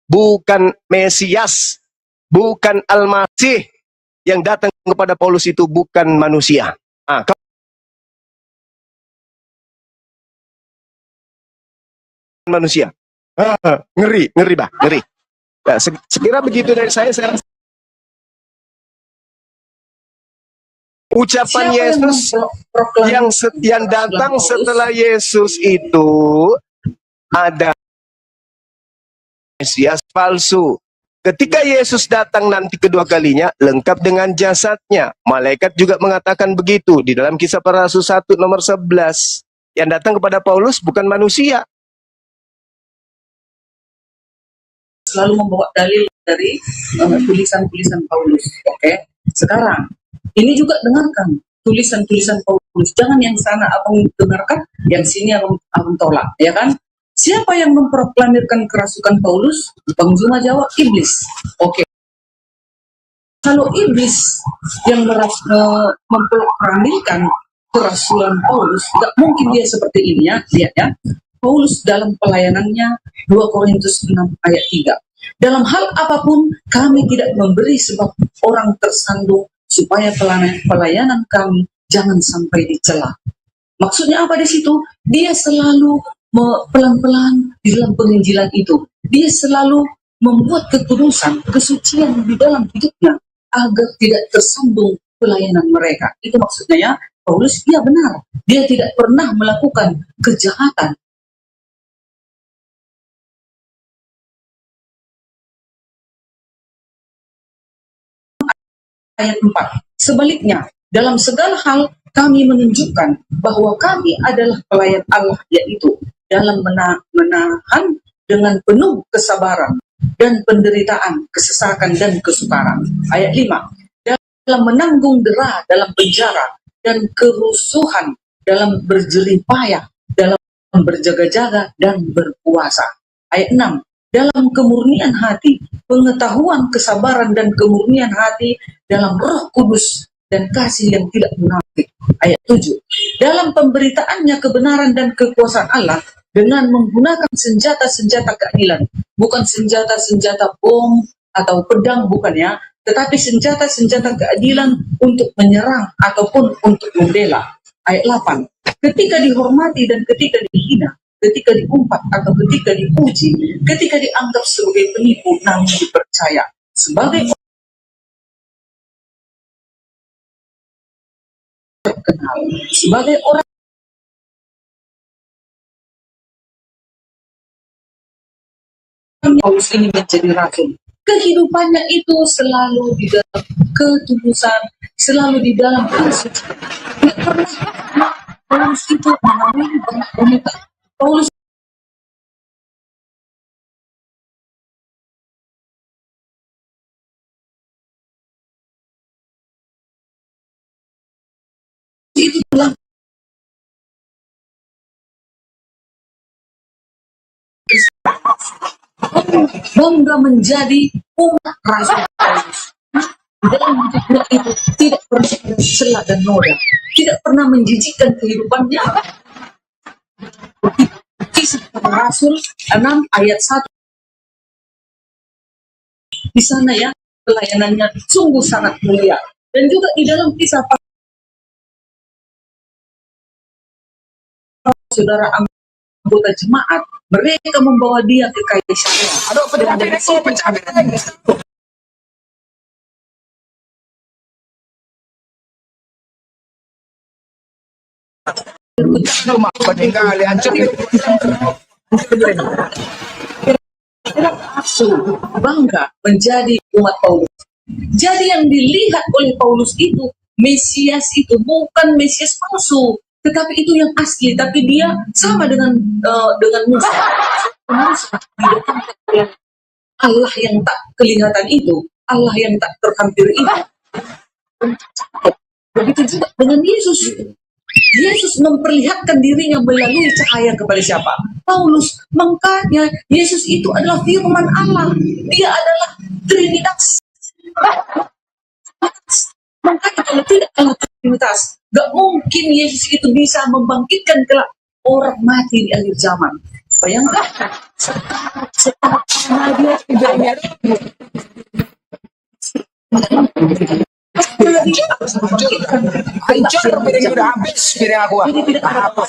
bukan Mesias, bukan Al-Masih. Yang datang kepada Paulus itu bukan manusia. Manusia. Ngeri, bah, ngeri. Nah, sekira begitu dari saya rasa ucapan Yesus yang datang setelah Yesus itu ada Mesias palsu. Ketika Yesus datang nanti kedua kalinya, lengkap dengan jasadnya. Malaikat juga mengatakan begitu di dalam Kisah Para Rasul 1 nomor 11. Yang datang kepada Paulus bukan manusia. Selalu membawa dalil dari tulisan-tulisan Paulus. Oke. Sekarang, ini juga dengarkan tulisan-tulisan Paulus. Jangan yang sana abang dengarkan, yang sini abang tolak, ya kan? Siapa yang memproklamirkan kerasukan Paulus? Bang Zuma jawab, iblis. Oke. Kalau iblis yang memproklamirkan kerasukan Paulus, tidak mungkin dia seperti ini ya. Lihat ya. Paulus dalam pelayanannya 2 Korintus 6 ayat 3. Dalam hal apapun kami tidak memberi sebab orang tersandung supaya pelayanan kami jangan sampai dicela. Maksudnya apa di situ? Dia selalu pelan-pelan di dalam penginjilan itu. Dia selalu membuat kekudusan, kesucian di dalam hidupnya agar tidak tersandung pelayanan mereka. Itu maksudnya ya. Paulus, iya benar. Dia tidak pernah melakukan kejahatan. Ayat 4. Sebaliknya, dalam segala hal kami menunjukkan bahwa kami adalah pelayan Allah, yaitu dalam menahan dengan penuh kesabaran dan penderitaan, kesesakan dan kesukaran. Ayat 5. Dalam menanggung dera dalam penjara dan kerusuhan, dalam berjerih payah, dalam berjaga-jaga dan berpuasa. Ayat 6. Dalam kemurnian hati, pengetahuan, kesabaran dan kemurnian hati dalam Roh Kudus dan kasih yang tidak munafik. Ayat 7. Dalam pemberitaannya kebenaran dan kekuasaan Allah dengan menggunakan senjata-senjata keadilan, bukan senjata-senjata bom atau pedang, bukan ya, tetapi senjata-senjata keadilan untuk menyerang ataupun untuk membela. Ayat 8. Ketika dihormati dan ketika dihina, ketika diumpat atau ketika dipuji, ketika dianggap sebagai penipu namun dipercaya, sebagai terkenal, sebagai orang Paulus ini menjadi rasul. Kehidupannya itu selalu di dalam ketulusan, selalu di dalam kesucian. Tidak pernah Paulus itu mengalami banyak wanita. Paulus itu telah bangga menjadi umat rasul Paulus. Dalam hidupnya itu tidak pernah celah dan noda, tidak pernah menjijikkan kehidupannya. Kisah Para Rasul 6 ayat 1. Di sana ya, pelayanannya sungguh sangat mulia. Dan juga di dalam kisah saudara anggota jemaat, mereka membawa dia ke Kaisarea. Aduh, bangga menjadi umat Paulus. Jadi yang dilihat oleh Paulus itu, Mesias itu bukan Mesias palsu, tetapi itu yang asli. Tapi dia sama dengan Musa. Allah yang tak kelihatan itu, Allah yang tak terhampir itu. Begitu juga dengan Yesus. Yesus memperlihatkan dirinya melalui cahaya kepada siapa? Paulus. Makanya Yesus itu adalah firman Allah. Dia adalah Trinitas. Makanya kalau tidak adalah Trinitas, gak mungkin Yesus itu bisa membangkitkan kelak orang mati di akhir zaman. Bayangkan. Hancur piring udah habis piring aku. Jadi tidak ada apa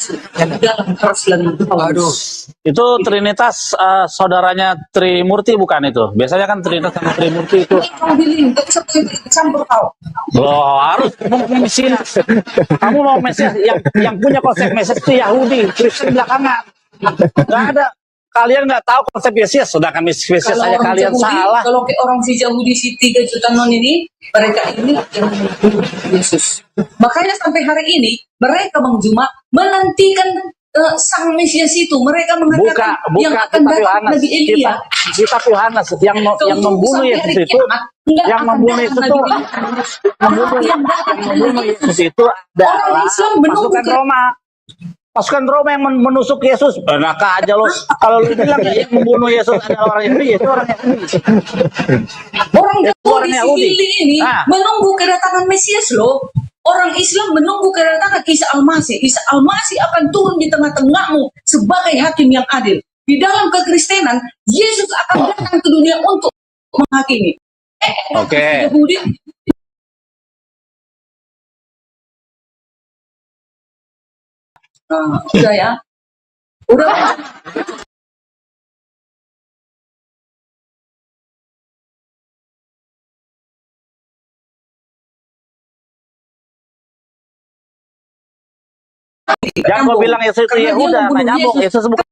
dalam perasaan Aduh. Paulus. Itu Trinitas saudaranya Trimurti bukan itu? Biasanya kan Trinitas sama Trimurti itu. Kamu bilang, gak usah campur kau. Loh, harus mau Mesias. Kamu mau Mesias yang punya konsep Mesias itu Yahudi, Kristen belakangan. Nggak ada. Kalian nggak tahu konsep Mesias, sedangkan Mesias Kalau saja orang kalian Yahudi, salah. kalau ke orang si Yahudi si 3 juta non ini, mereka ini yang membunuh Yesus. Makanya sampai hari ini mereka menjuma menantikan sang Mesias itu. Mereka mengatakan yang Buka akan kitab datang Yohanes, Nabi Elia. kitab Yohanes yang membunuh Yesus itu, yang membunuh Yesus itu, membunuh Yesus itu adalah pasukan Roma. Pasukan Roma yang menusuk Yesus. Enak aja lo. Kalau lu bilang yang membunuh Yesus adalah orang Yahudi, itu orang Yahudi. Orang orang Yahudi Yahudi. sendiri ini Nah. menunggu kedatangan Mesias loh. Orang Islam menunggu kedatangan Isa Al-Masih. Isa Al-Masih akan turun di tengah-tengahmu sebagai hakim yang adil. Di dalam kekristenan, Yesus akan datang ke dunia untuk menghakimi. Oke. Yahudi udah ya. Udah. Jangan kau bilang Yesus itu Karena dia Yehuda, nggak membunuh nyambung. Yesus. Yesus bukan.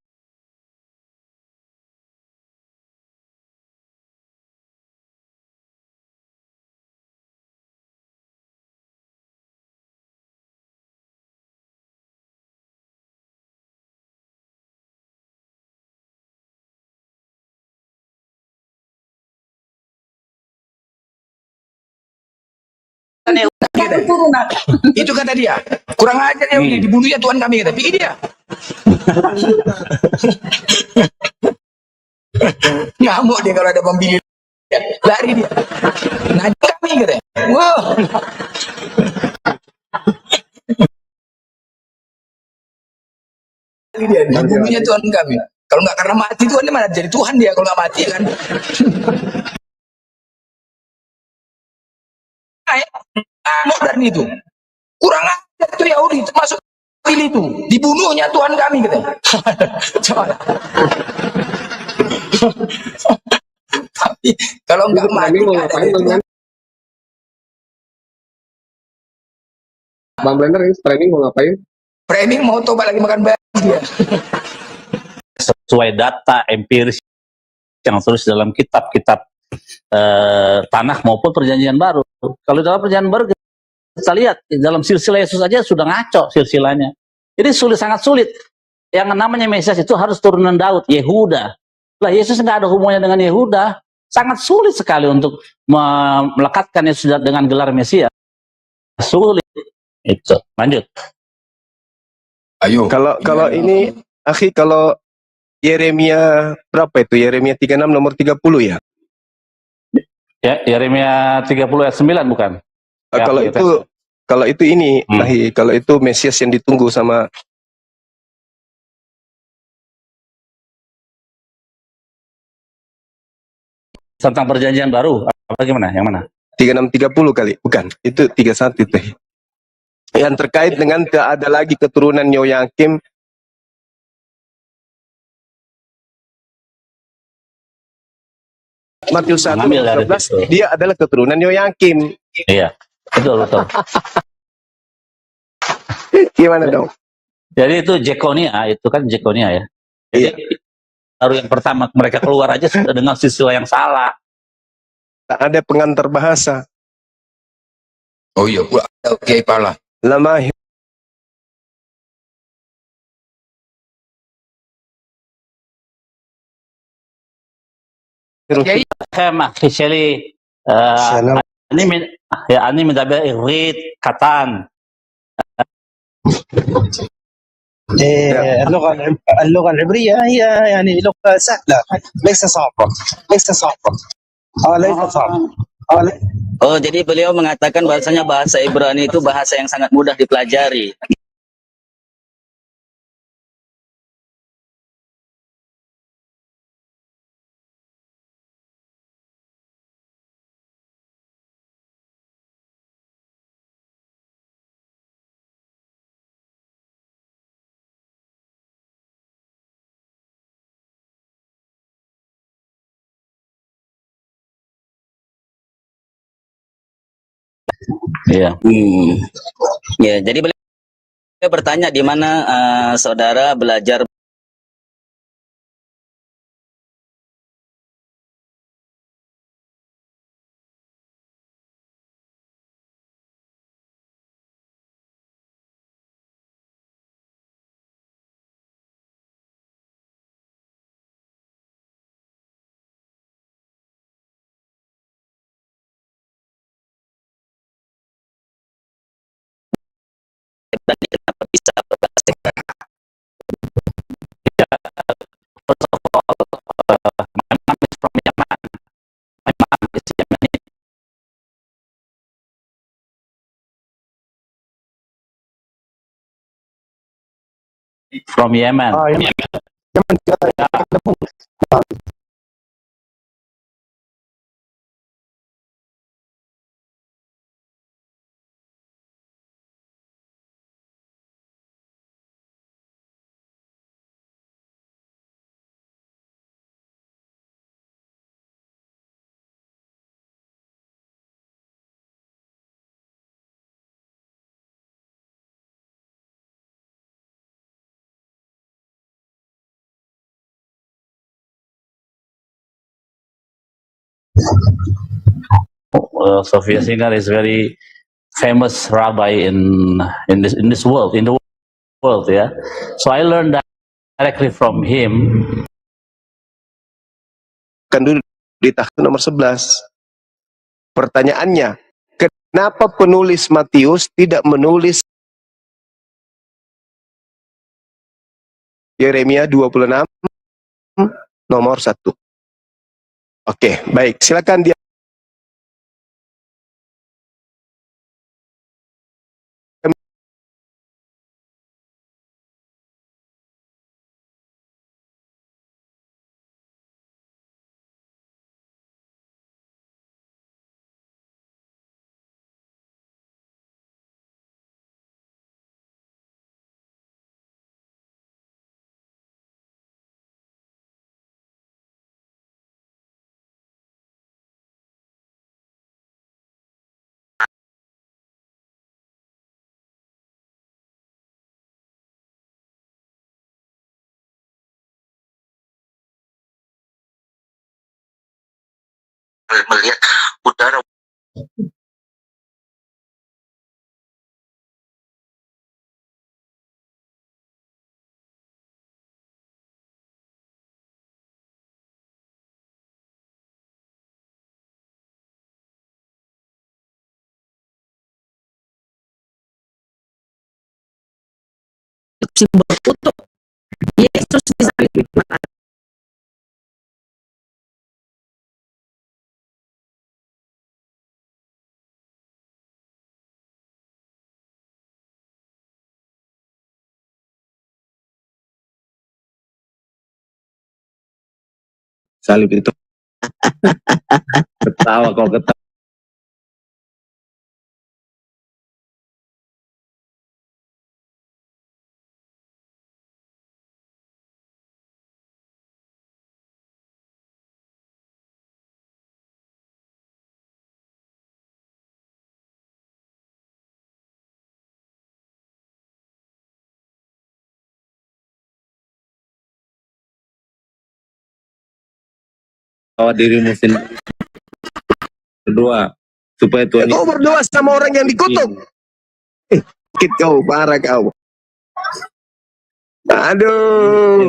Keturunan. Itu kata dia. Kurang ajar ya dibunuhnya Tuhan kami kata. Pikir dia. Ngamuk dia kalau ada pembeli. Lari dia. Najis kami kata. Wah. Dia dibunuhnya Tuhan kami. Kalau nggak karena mati Tuhan dia mana jadi Tuhan dia kalau nggak mati kan. Ngamuk dan itu. Kurang ajar itu Yahudi termasuk pilih itu. Dibunuhnya Tuhan kami kata. Coba. Tapi kalau nggak mati nggak ada Tuhan. Bang Blender ini streaming mau ngapain? Framing mau tobat lagi makan bayi dia. Sesuai data empiris yang tulis dalam kitab-kitab Tanakh maupun Perjanjian Baru. Kalau dalam Perjanjian Baru kita lihat dalam silsilah Yesus saja sudah ngaco silsilahnya. Jadi sangat sulit. Yang namanya Mesias itu harus turunan Daud, Yehuda. Lah Yesus nggak ada hubungannya dengan Yehuda. Sangat sulit sekali untuk melekatkan Yesus dengan gelar Mesias. Sulit. Itu. Lanjut. Ayo. Kalau ini, akhi, kalau Yeremia berapa itu? Yeremia 36 nomor 30 ya? Ya, Yeremia 30 ayat 9 bukan? Ya, Kalau itu ini, akhi, kalau itu Mesias yang ditunggu sama tentang Perjanjian Baru. Apa gimana? Yang mana? 36-30 kali, bukan? Itu 31 itu. Yang terkait dengan tidak ada lagi keturunan Yoyakim. Matius 1 Mengambil dari 12, situ. dia adalah keturunan Yoyakim. Iya, betul. Gimana dong? Jadi itu Jekonia, itu kan Jekonia ya. Jadi baru yang pertama mereka keluar aja sudah dengan silsilah yang salah. Tak ada pengantar bahasa. Oh iya, pula ada Kiai Pala. Lama Kiai Kema Khishali Shalom. أني مدبر إغريت كتان اللغة العبرية هي يعني لغة سهلة، ليس صعبة، ليس صعبة. ليس صعبة. Oh, jadi beliau mengatakan bahasanya bahasa Ibrani itu bahasa yang sangat mudah dipelajari. Iya. Ya, jadi beliau bertanya di mana saudara belajar bisa From Yemen. Sophia Singer is very famous rabbi in this world, in the world, yeah. So I learned directly from him. Kan dulu di tahun nomor 11. Pertanyaannya, kenapa penulis Matius tidak menulis Yeremia 26 nomor 1? Oke, baik. Silakan dia. melihat udara berkutuk. Yesus disalib. Salib itu. Ketawa kau ketawa. Bawa dirimu sendiri berdoa supaya Tuhan Kau berdoa sama orang yang dikutuk. Sakit kau, parah kau. Aduh.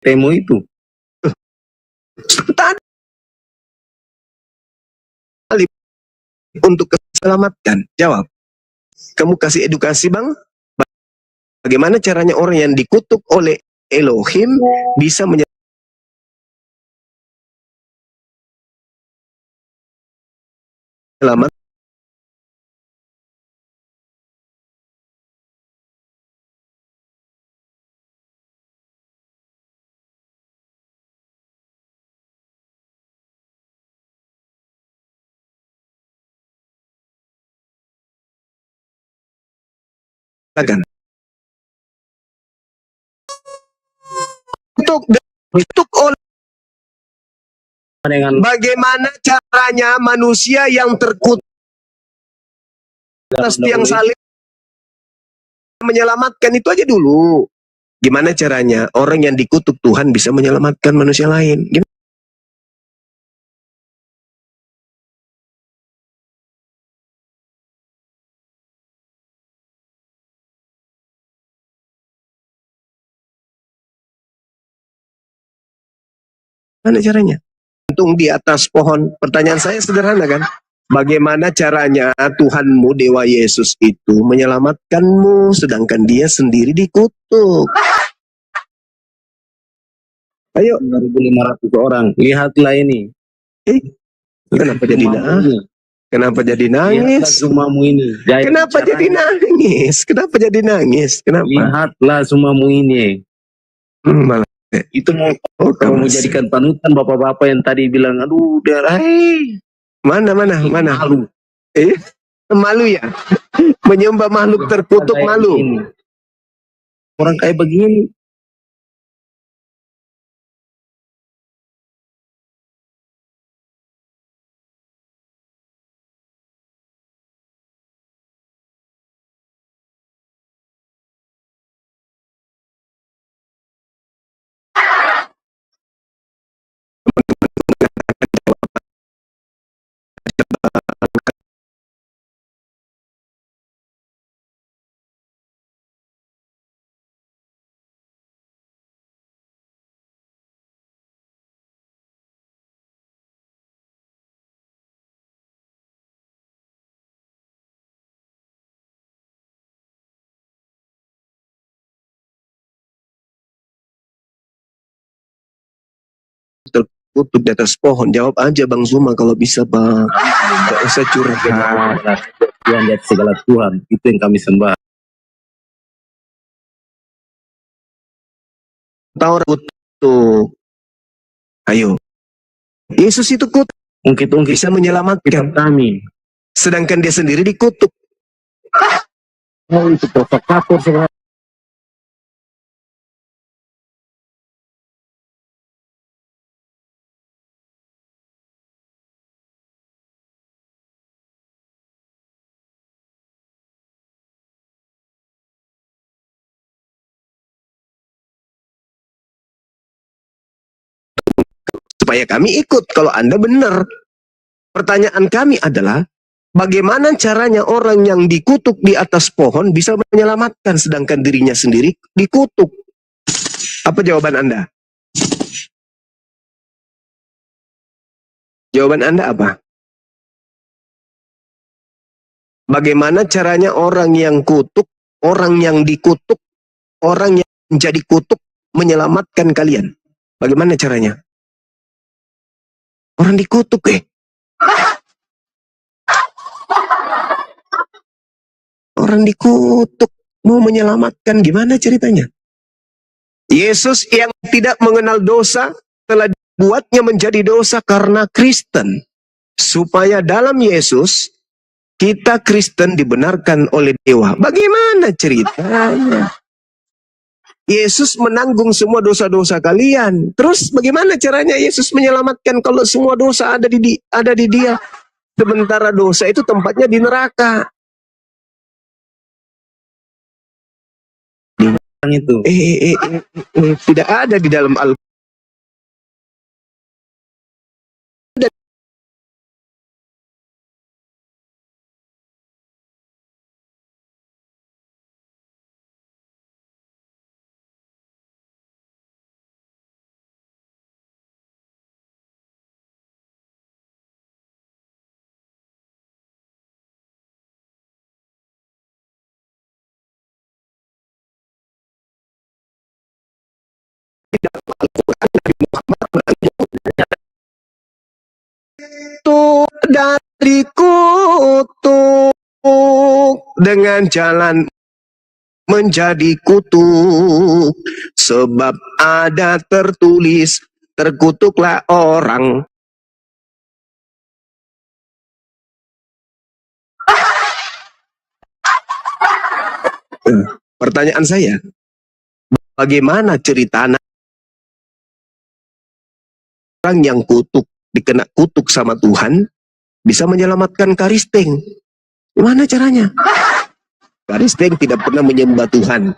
temu itu. Tadi untuk keselamatkan. Jawab. Kamu kasih edukasi, Bang. Bagaimana caranya orang yang dikutuk oleh Elohim bisa menyelamatkan? Untuk oleh dengan Bagaimana caranya manusia yang terkutuk atas tiang salib menyelamatkan? Itu aja dulu. Gimana caranya orang yang dikutuk Tuhan bisa menyelamatkan manusia lain? Gimana caranya? Gantung di atas pohon. Pertanyaan saya sederhana kan? Bagaimana caranya Tuhanmu, Dewa Yesus itu menyelamatkanmu sedangkan dia sendiri dikutuk? Ayo, 2.500 orang. Lihatlah ini. kenapa jadi nangis? Kenapa jadi Lihatlah nangis? sumamu ini. Kenapa jadi nangis? Kenapa jadi nangis? Kenapa? Lihatlah sumamu ini. Malah Itu mau kamu mau jadikan panutan bapak-bapak yang tadi bilang, aduh, darah. mana? Malu. Malu ya? Menyembah makhluk terkutuk Kayak malu. begini. Orang kayak begini. Terkutuk di atas pohon. Jawab aja Bang Zuma kalau bisa Bang. Gak usah curhat. Tuhan dan segala Tuhan. Itu yang kami sembah. Tahu kutuk. Ayo. Yesus itu kutuk. Ungkit-ungkit Bisa menyelamatkan. kami. Sedangkan dia sendiri dikutuk. Oh, itu provokator segala. Supaya kami ikut kalau Anda benar. Pertanyaan kami adalah, bagaimana caranya orang yang dikutuk di atas pohon bisa menyelamatkan sedangkan dirinya sendiri dikutuk? Apa jawaban Anda? Jawaban Anda apa? Bagaimana caranya orang yang kutuk, orang yang dikutuk, orang yang menjadi kutuk menyelamatkan kalian? Bagaimana caranya? Orang dikutuk Orang dikutuk mau menyelamatkan, gimana ceritanya? Yesus yang tidak mengenal dosa telah dibuatnya menjadi dosa karena Kristen, supaya dalam Yesus kita Kristen dibenarkan oleh Dewa. Bagaimana ceritanya? Yesus menanggung semua dosa-dosa kalian. Terus bagaimana caranya Yesus menyelamatkan kalau semua dosa ada di Dia? Sementara dosa itu tempatnya di neraka. Itu. Tidak ada di dalam Al-Quran. Itu dari kutuk dengan jalan menjadi kutuk, sebab ada tertulis, terkutuklah orang. Pertanyaan saya, bagaimana cerita orang yang kutuk dikena kutuk sama Tuhan, bisa menyelamatkan Karisteng. Gimana caranya? Karisteng tidak pernah menyembah Tuhan.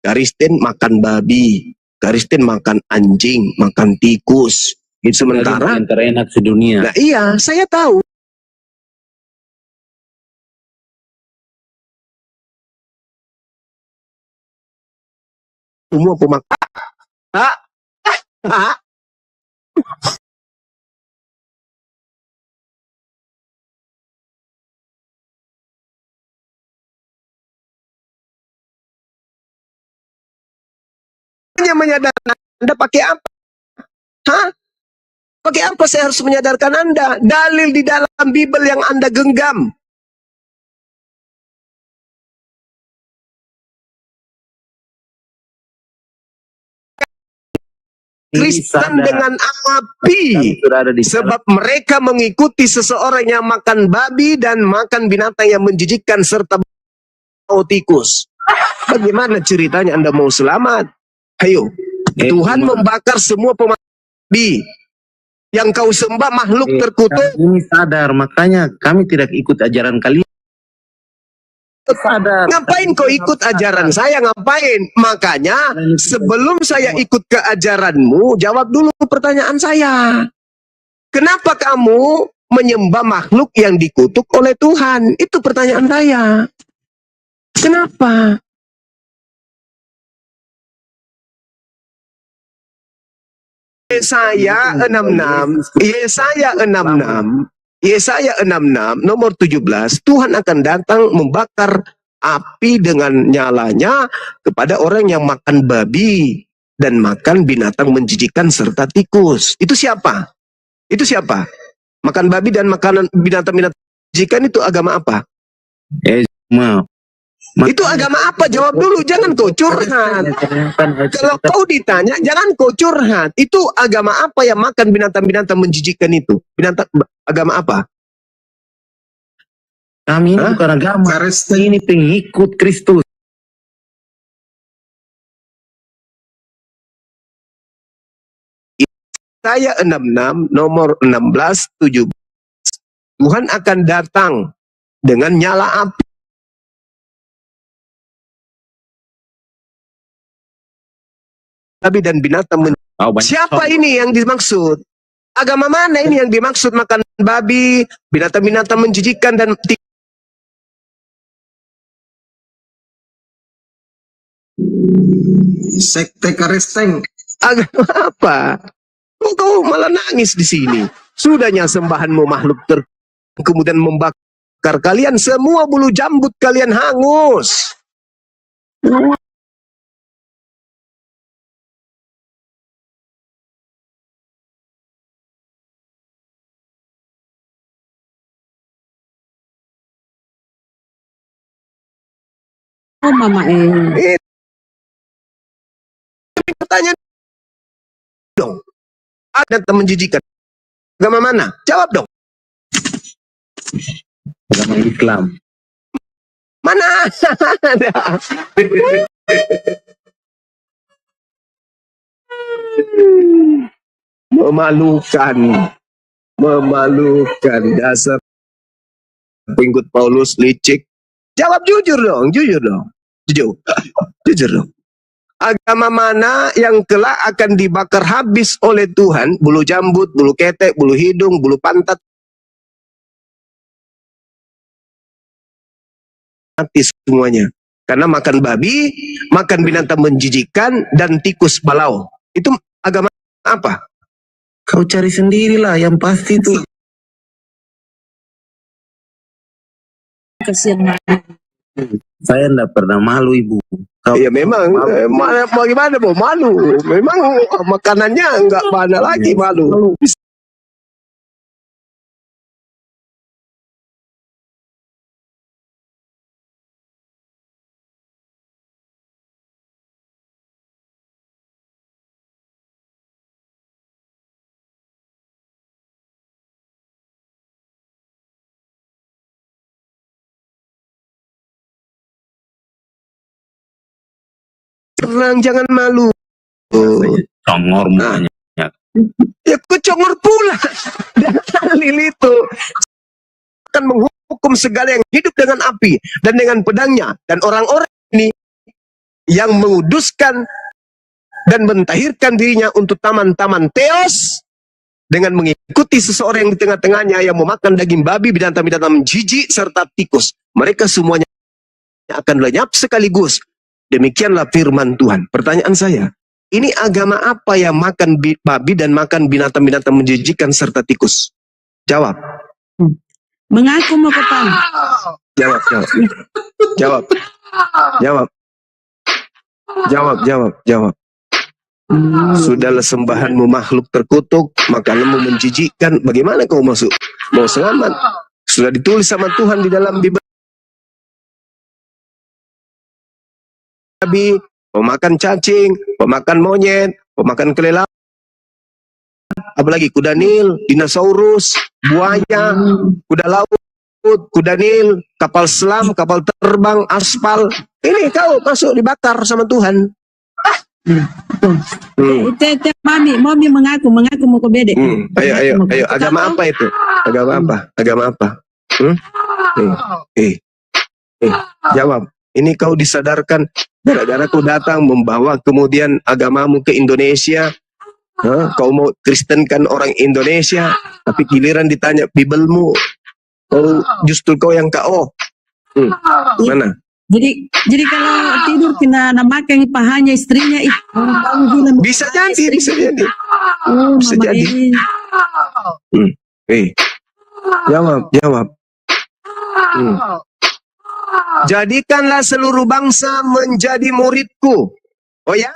Karisteng makan babi, Karisteng makan anjing, makan tikus. Sementara, yang terenak sedunia. nah iya, saya tahu. Semua pemakan. Hanya menyadarkan Anda pakai apa? Hah? Pakai apa saya harus menyadarkan Anda? Dalil di dalam Bible yang Anda genggam. Kristen dengan api, sebab mereka mengikuti seseorang yang makan babi dan makan binatang yang menjijikkan serta bau tikus. Bagaimana ceritanya Anda mau selamat? Ayo, Tuhan membakar semua babi. Yang kau sembah makhluk terkutuk. Kami sadar, makanya kami tidak ikut ajaran kalian. Sadar. Ngapain kau ikut ajaran saya? Ngapain? Makanya sebelum saya ikut ke ajaranmu, jawab dulu pertanyaan saya. Kenapa kamu menyembah makhluk yang dikutuk oleh Tuhan? Itu pertanyaan saya. Kenapa? Yesaya 66, Yesaya 66 nomor 17, Tuhan akan datang membakar api dengan nyalanya kepada orang yang makan babi dan makan binatang menjijikkan serta tikus. Itu siapa? Itu siapa? Makan babi dan makanan binatang-binatang menjijikkan itu agama apa? Itu agama apa? Jawab dulu, jangan kau curhat. Kalau kau ditanya, jangan kau curhat. Itu agama apa yang makan binatang-binatang menjijikkan itu? Agama apa? Kami ini bukan agama, ini pengikut Kristus. Yesaya 66 nomor 16 17. Tuhan akan datang dengan nyala api. Babi dan binatang. Siapa ini yang dimaksud? Agama mana ini yang dimaksud makan babi, binatang-binatang menjijikkan dan Sekte Karisteng. agama apa? Kau malah nangis di sini. Sudahnya sembahanmu makhluk kemudian membakar kalian semua, bulu jambut kalian hangus. Oh, Mama Pertanyaan dong. Ada menjijikan. Agama mana? Jawab dong. Agama Islam. Mana ada? Memalukan. Memalukan dasar pengikut Paulus licik. Jawab jujur dong, jujur dong. Jujur dong. Agama mana yang kelak akan dibakar habis oleh Tuhan? Bulu jambut, bulu ketek, bulu hidung, bulu pantat, mati semuanya. Karena makan babi, makan binatang menjijikkan, dan tikus balau. Itu agama apa? Kau cari sendirilah, yang pasti itu. kasihan Saya tidak pernah malu, Ibu. Ya memang, bagaimana mau malu? Memang makanannya enggak mana lagi malu. Tenang, jangan malu. Congor mukanya. Ya kecongor pula. Dalil itu akan menghukum segala yang hidup dengan api dan dengan pedangnya. Dan orang-orang ini yang menguduskan dan mentahirkan dirinya untuk taman-taman teos dengan mengikuti seseorang yang di tengah-tengahnya yang memakan daging babi, binatang-binatang jijik serta tikus. Mereka semuanya akan lenyap sekaligus. Demikianlah firman Tuhan. Pertanyaan saya, ini agama apa yang makan babi dan makan binatang-binatang menjijikkan serta tikus? Jawab. Mengaku mau kapan? Jawab, jawab. Jawab. Jawab. Jawab, jawab, jawab. Sudahlah sembahanmu makhluk terkutuk, makananmu menjijikkan. Bagaimana kau masuk? Mau selamat? Sudah ditulis sama Tuhan di dalam Bible. Babi, pemakan cacing, pemakan monyet, pemakan kelelawar, apalagi kuda nil, dinosaurus, buaya, kuda laut, kuda nil, kapal selam, kapal terbang, aspal. Ini kau masuk dibakar sama Tuhan. Itu mami mengaku mau ke bede. Ayo. Agama apa itu? Agama apa? Agama apa? Jawab. Ini kau disadarkan gara-gara kau datang membawa kemudian agamamu ke Indonesia. Kau mau kristenkan orang Indonesia, tapi giliran ditanya Biblemu, justru kau yang KO. Mana? Jadi kalau tidur kena namakan pahanya istrinya Bisa jadi. Bisa jadi. Jawab. Jadikanlah seluruh bangsa menjadi muridku. Oh ya?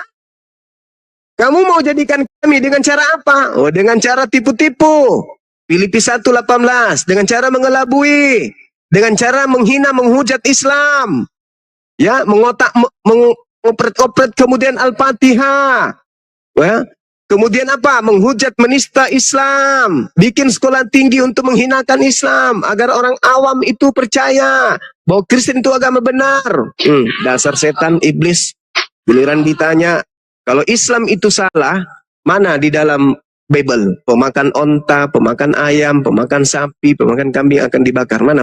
Kamu mau jadikan kami dengan cara apa? Oh, dengan cara tipu-tipu. Filipi 1:18. Dengan cara mengelabui. Dengan cara menghina, menghujat Islam. Ya, mengopret-opret kemudian Al-Fatihah. Ya. Kemudian apa? Menghujat, menista Islam. Bikin sekolah tinggi untuk menghinakan Islam. Agar orang awam itu percaya bahwa Kristen itu agama benar. Dasar setan, iblis. Giliran ditanya, kalau Islam itu salah, mana di dalam Bible? Pemakan onta, pemakan ayam, pemakan sapi, pemakan kambing akan dibakar. Mana?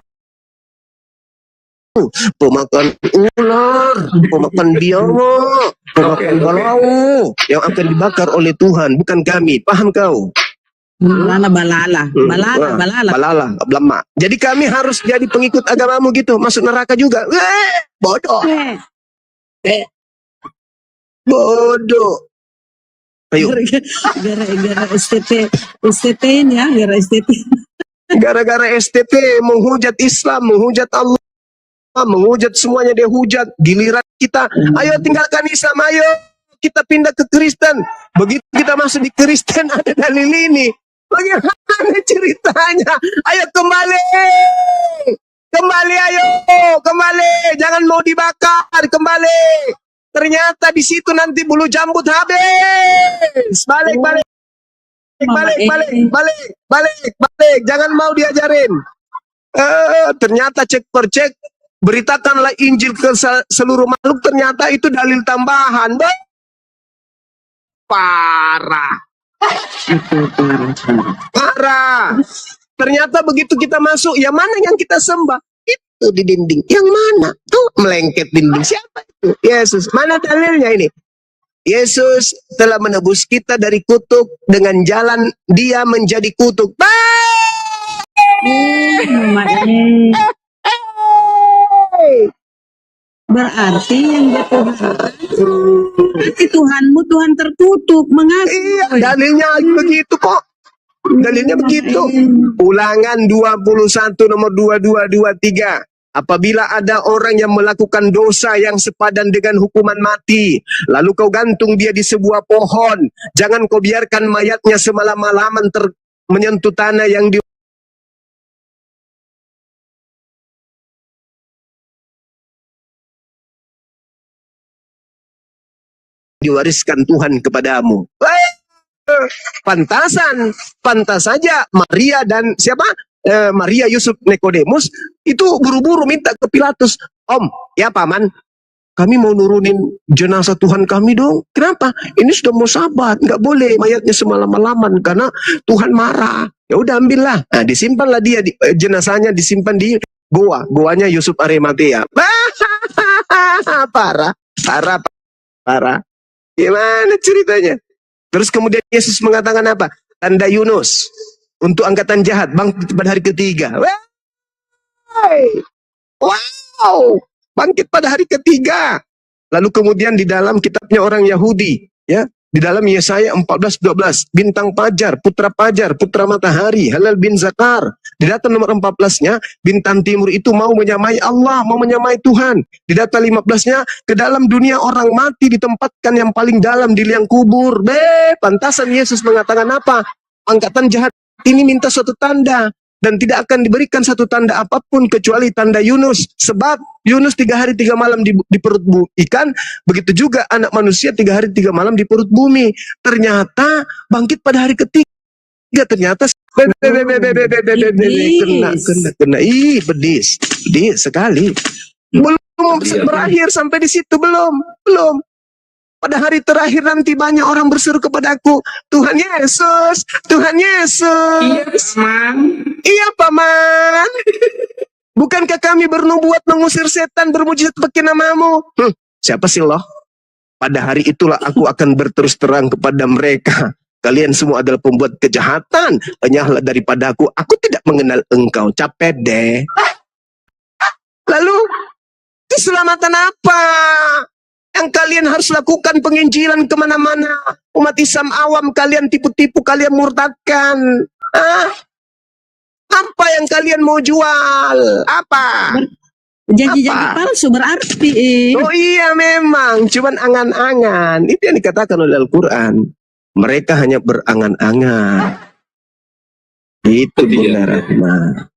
Pemakan ular, pemakan biawak, pemakan balawu yang akan dibakar oleh Tuhan, bukan kami. Paham kau? Balala. Blama. Jadi kami harus jadi pengikut agamamu gitu, masuk neraka juga. Bodoh. Bodoh. Ayo. Gara-gara STT ini ya, Gara-gara STT menghujat Islam, menghujat Allah, menghujat semuanya dia hujat. Giliran kita, ayo tinggalkan Islam, ayo kita pindah ke Kristen. Begitu kita masuk di Kristen ada dalil ini. Bagaimana ceritanya? Ayo kembali. Kembali. Jangan mau dibakar, kembali. Ternyata di situ nanti bulu jambut habis. Balik. Jangan mau diajarin. Ternyata cek per cek. Beritakanlah Injil ke seluruh makhluk, ternyata itu dalil tambahan. Parah. Ternyata begitu kita masuk, yang mana yang kita sembah? Itu di dinding. Yang mana? Tuh melengket dinding. Siapa itu? Yesus. Mana dalilnya ini? Yesus telah menebus kita dari kutuk, dengan jalan dia menjadi kutuk. Berarti yang dia Tuhanmu Tuhan tertutup. Mengapa? Iya, dalilnya begitu kok. Dalilnya begitu. Ulangan 21 nomor 2223. Apabila ada orang yang melakukan dosa yang sepadan dengan hukuman mati, lalu kau gantung dia di sebuah pohon, jangan kau biarkan mayatnya semalam-malaman menyentuh tanah yang diwariskan Tuhan kepadamu. Pantas saja Maria dan siapa? Maria, Yusuf, Nikodemus itu buru-buru minta ke Pilatus. Om, ya paman, kami mau nurunin jenazah Tuhan kami dong. Kenapa? Ini sudah mau sabat, nggak boleh mayatnya semalam-malaman karena Tuhan marah. Ya udah ambillah. Nah, disimpanlah dia jenazahnya disimpan di goanya Yusuf Arimatea. Parah, parah, parah. Gimana ceritanya? Terus kemudian Yesus mengatakan apa? Tanda Yunus untuk angkatan jahat bangkit pada hari ketiga. Wow, bangkit pada hari ketiga. Lalu kemudian di dalam kitabnya orang Yahudi, ya, di dalam Yesaya 14:12, bintang pajar, putra matahari, Halal bin Zakar. Di data nomor 14-nya, bintang timur itu mau menyamai Allah, mau menyamai Tuhan. Di data 15-nya, ke dalam dunia orang mati ditempatkan yang paling dalam di liang kubur. Pantasan Yesus mengatakan apa? Angkatan jahat ini minta suatu tanda. Dan tidak akan diberikan satu tanda apapun kecuali tanda Yunus. Sebab Yunus 3 hari 3 malam di perut ikan. Begitu juga anak manusia 3 hari 3 malam di perut bumi. Ternyata bangkit pada hari ketiga. Ternyata kena. Ih, bedis sekali. Belum berakhir sampai di situ, belum. Pada hari terakhir nanti banyak orang berseru kepadaku, Tuhan Yesus, Tuhan Yesus. Iya, Paman. Bukankah kami bernubuat mengusir setan, bermujizat pakai namamu? Siapa sih loh? Pada hari itulah aku akan berterus terang kepada mereka. Kalian semua adalah pembuat kejahatan. Enyahlah daripada aku tidak mengenal engkau. Capek deh. Lalu, keselamatan apa yang kalian harus lakukan? Penginjilan kemana-mana. Umat Islam awam kalian tipu-tipu, kalian murtadkan. Apa yang kalian mau jual? Apa? Janji-janji palsu berarti. Oh iya memang, cuman angan-angan. Itu yang dikatakan oleh Al-Quran. Mereka hanya berangan-angan. Itu Bunda Rahma.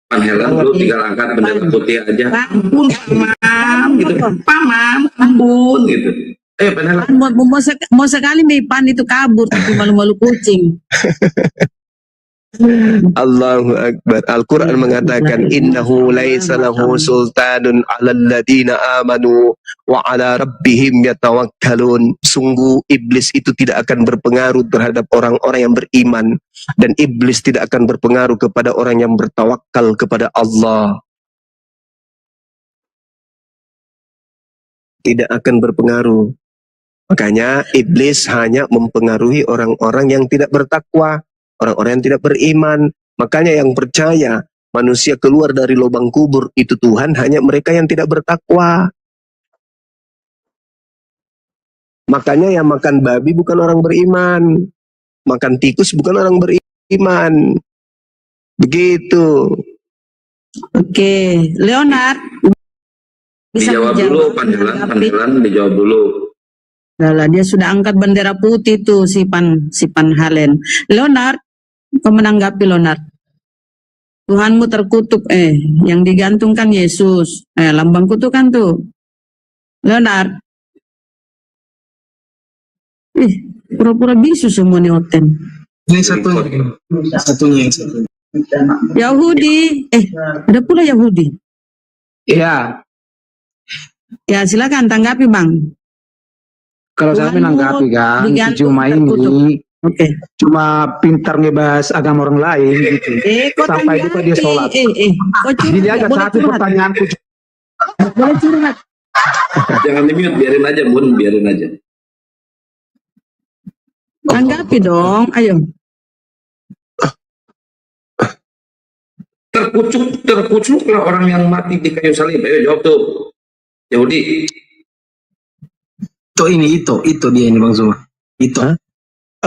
Panhelan dulu tinggal angkat bendera putih aja. Ampun, Pamam gitu. Pamam, ampun gitu. Panhelan. mau sekali Pan itu kabur tapi malu-malu kucing. Allahu Akbar. Al-Quran mengatakan innahu laisa lahu sultanun 'alal ladina amanu wa 'ala rabbihim yatawakkalun. Sungguh iblis itu tidak akan berpengaruh terhadap orang-orang yang beriman, dan iblis tidak akan berpengaruh kepada orang yang bertawakal kepada Allah. Tidak akan berpengaruh. Makanya iblis hanya mempengaruhi orang-orang yang tidak bertakwa, orang-orang yang tidak beriman. Makanya yang percaya manusia keluar dari lubang kubur itu Tuhan hanya mereka yang tidak bertakwa. Makanya yang makan babi bukan orang beriman, makan tikus bukan orang beriman. Begitu. Oke, Leonard. Bisa Dijawab dulu, Panhelan dijawab dulu. Lah, dia sudah angkat bendera putih tuh si Pan Halen. Leonard, kau menanggapi Leonard? Tuhanmu terkutuk, yang digantungkan Yesus. Lambang kutukan tuh. Leonard. Pura-pura bisu semua nih Oten. Ini satunya. Yahudi. Ada pula Yahudi. Iya, Ya, silakan tanggapi, Bang. kalau saya Tuhanmu menanggapi kan, digantung cuma terkutuk. ini Oke. cuma pintar ngebahas agama orang lain gitu. Kau Sampai juga dia sholat. Kau curhat, Jadi aja boleh satu curhat. pertanyaanku. Boleh curhat. Jangan di-mute, biarin aja Bun, biarin aja. Tanggapi dong, ayo. Terkucuklah orang yang mati di kayu salib. Ayo jawab tuh. Yahudi. Itu dia ini Bang Zuma. Itu. Hah?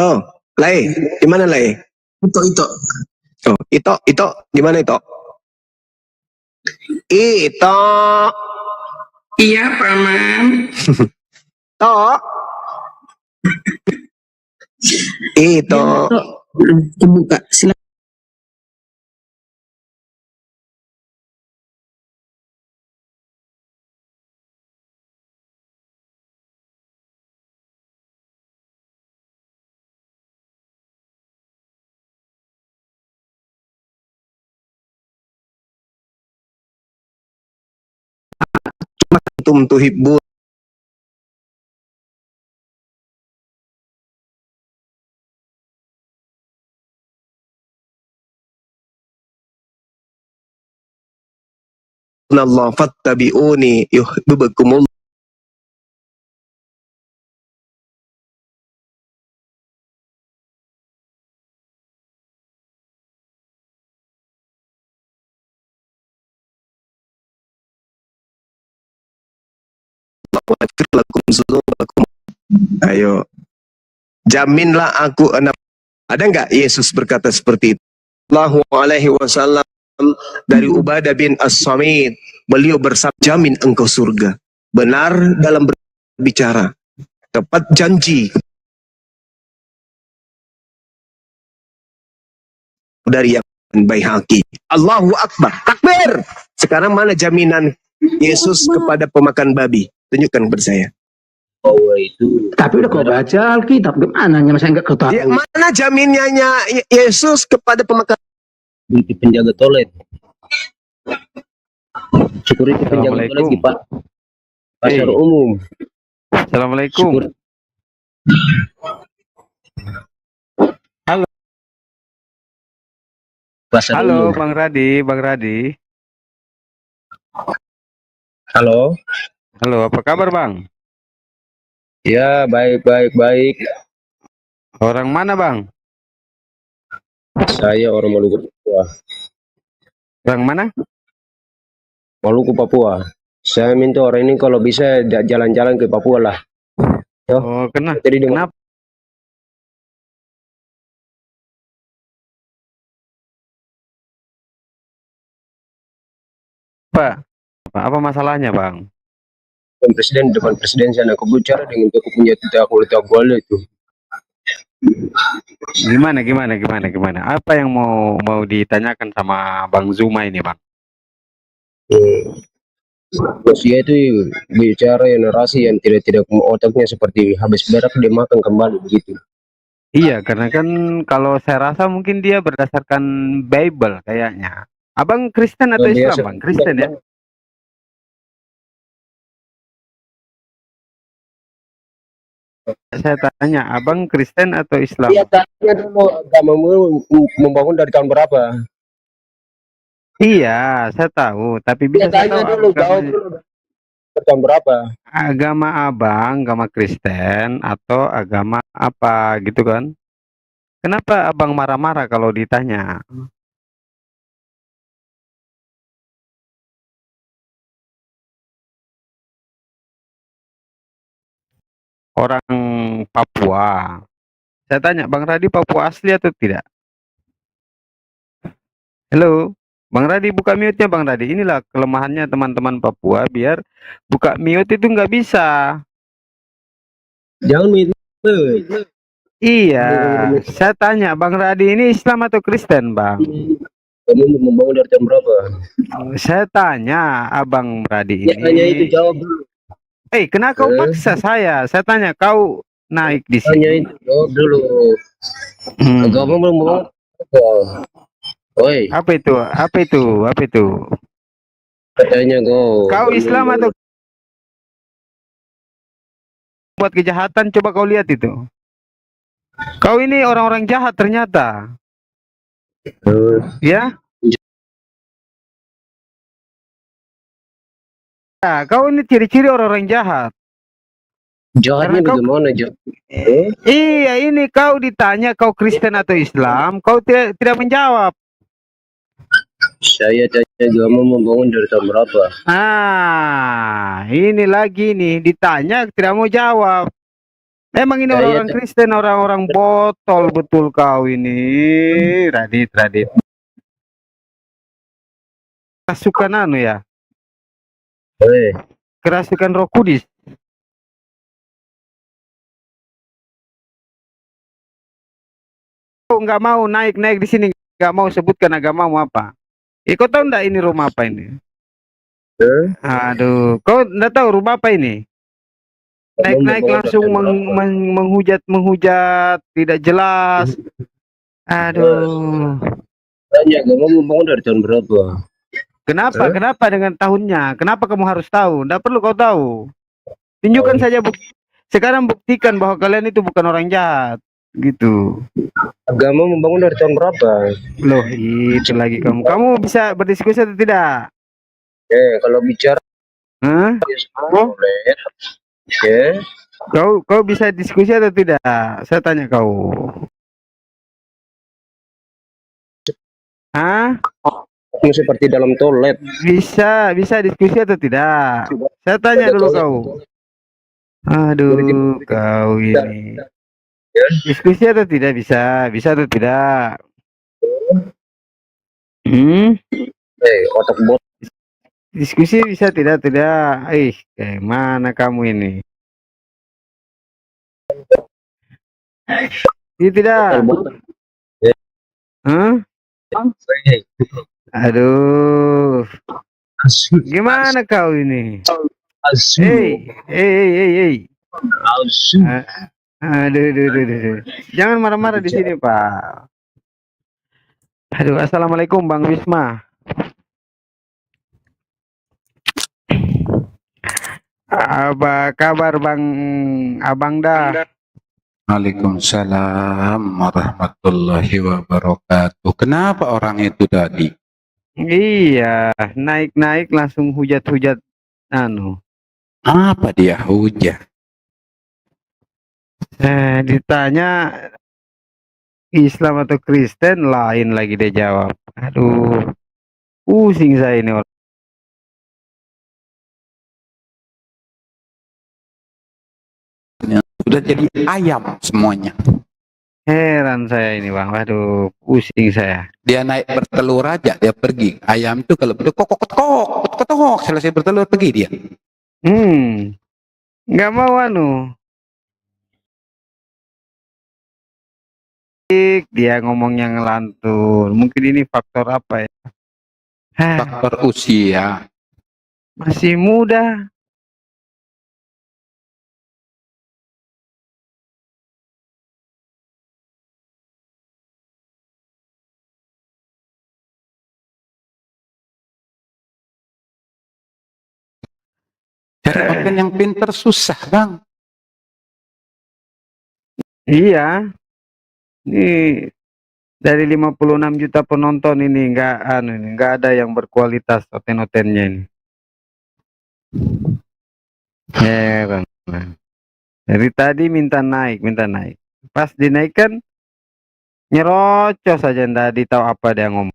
Oh, Lai, gimana Lai? Itu. Oh, itu gimana itu? Itu. Iya, Paman. Tok. Itu. Kebuka, silakan. Tum tuhibbun Allah fattabi'uni yuhibbukumullah. Ayo, jaminlah aku anak. Ada nggak Yesus berkata seperti itu? Sallallahu alaihi wasallam dari Ubadah bin As-Samit, beliau bersabda, jamin engkau surga. Benar dalam berbicara, tepat janji. Dari yang Baihaqi. Allahu Akbar. Takbir. Sekarang mana jaminan Yesus kepada pemakan babi? Tunjukkan kepada saya. Bahwa itu Tapi udah kau baca Alkitab gimana? Saya nggak ketahui. Ya, mana jaminnya Yesus kepada pemakan di penjaga toilet. Security penjaga toilet di pasar umum. Assalamualaikum. Pasar Halo umum. Bang Radi. Halo. Halo, apa kabar Bang? Ya, baik. Orang mana Bang? Saya orang Maluku Papua. Orang mana? Maluku Papua. Saya minta orang ini kalau bisa jalan-jalan ke Papua lah. Oh, kenapa? Jadi dengan Apa masalahnya Bang? depan presiden sana aku bicara dengan aku punya tidak itu. Gimana? Apa yang mau ditanyakan sama Bang Zuma ini Bang? Dia itu bicara yang narasi yang tidak otaknya seperti habis berak dia makan kembali begitu. Iya, karena kan kalau saya rasa mungkin dia berdasarkan Bible kayaknya. Abang Kristen atau Dia Islam Bang? Kristen ya? Saya tanya, abang Kristen atau Islam? Dia tanya dulu agamamu membangun dari tahun berapa? Iya, saya tahu. Tapi Dia bisa saya tanya tahu dulu jawab dulu dari tahun berapa? agama abang, agama Kristen atau agama apa gitu kan? Kenapa abang marah-marah kalau ditanya? Orang Papua. Saya tanya, Bang Radi Papua asli atau tidak? Halo, Bang Radi buka mute-nya Bang Radi. Inilah kelemahannya teman-teman Papua, biar buka mute itu nggak bisa. Jangan mute. Iya, saya tanya Bang Radi ini Islam atau Kristen Bang? Kamu membangun dari tahun berapa? Saya tanya Abang Radi Dia tanya itu ini. jawab dulu. Kenapa kau paksa saya? Saya tanya kau naik di Tanya sini. itu jawab dulu. Agama belum membangun. Oi, Apa itu? katanya Kau Islam atau buat kejahatan? Coba kau lihat itu. Kau ini orang-orang jahat ternyata. Ya? Ya, kau ini ciri-ciri orang-orang jahat. jahatnya Karena kau- bagaimana jawab? Iya, ini kau ditanya kau Kristen atau Islam, kau tidak menjawab. Saya tanya agama membangun dari tahun berapa? Ini lagi nih ditanya tidak mau jawab. Emang ini Saya orang-orang Kristen, orang-orang botol betul kau ini, Radit. Kerasukan anu ya, kerasukan Roh Kudus. Kau nggak mau naik di sini, nggak mau sebutkan agamamu apa. Kau tahu nggak ini rumah apa ini? Aduh, kau nggak tahu rumah apa ini? Naik langsung menghujat, tidak jelas. Aduh, Tanya agama membangun dari tahun berapa? kenapa dengan tahunnya? Kenapa kamu harus tahu? Nggak perlu kau tahu. Tunjukkan saja sekarang buktikan bahwa kalian itu bukan orang jahat, gitu. Agama membangun dari tahun berapa? Loh, itu lagi kamu. Kamu bisa berdiskusi atau tidak? Kalau bicara Hah? boleh. Ya, Kau bisa diskusi atau tidak? Saya tanya kau. Hah? seperti dalam toilet. Bisa diskusi atau tidak? Saya tanya dulu kau. Aduh, kau ini. Diskusi atau tidak bisa? Bisa atau tidak? Otak bot. Diskusi bisa tidak? Kayak mana kamu ini? Ini tidak. Hah? Aduh, gimana kau ini? Hei. Aduh. Jangan marah-marah di sini, Pak. Aduh, assalamualaikum Bang Wisma. Apa kabar Bang Abang dah? Waalaikumsalam warahmatullahi wabarakatuh. Kenapa orang itu tadi? Iya, naik langsung hujat-hujat Apa dia hujat? ditanya Islam atau Kristen lain lagi dia jawab. Aduh, pusing saya ini orang. Sudah jadi ayam semuanya. Heran saya ini Bang. Waduh, pusing saya. Dia naik bertelur aja, dia pergi. Ayam itu kalau bertelur kok, selesai bertelur pergi dia. Nggak mau dia ngomongnya ngelantun. Mungkin ini faktor apa ya? Faktor usia. Masih muda. Cari konten yang pinter susah, Bang. Iya. Ini dari 56 juta penonton ini nggak ada yang berkualitas oten-otennya ini. Heran. Dari tadi minta naik. Pas dinaikkan nyerocos saja, ndak tahu apa dia ngomong.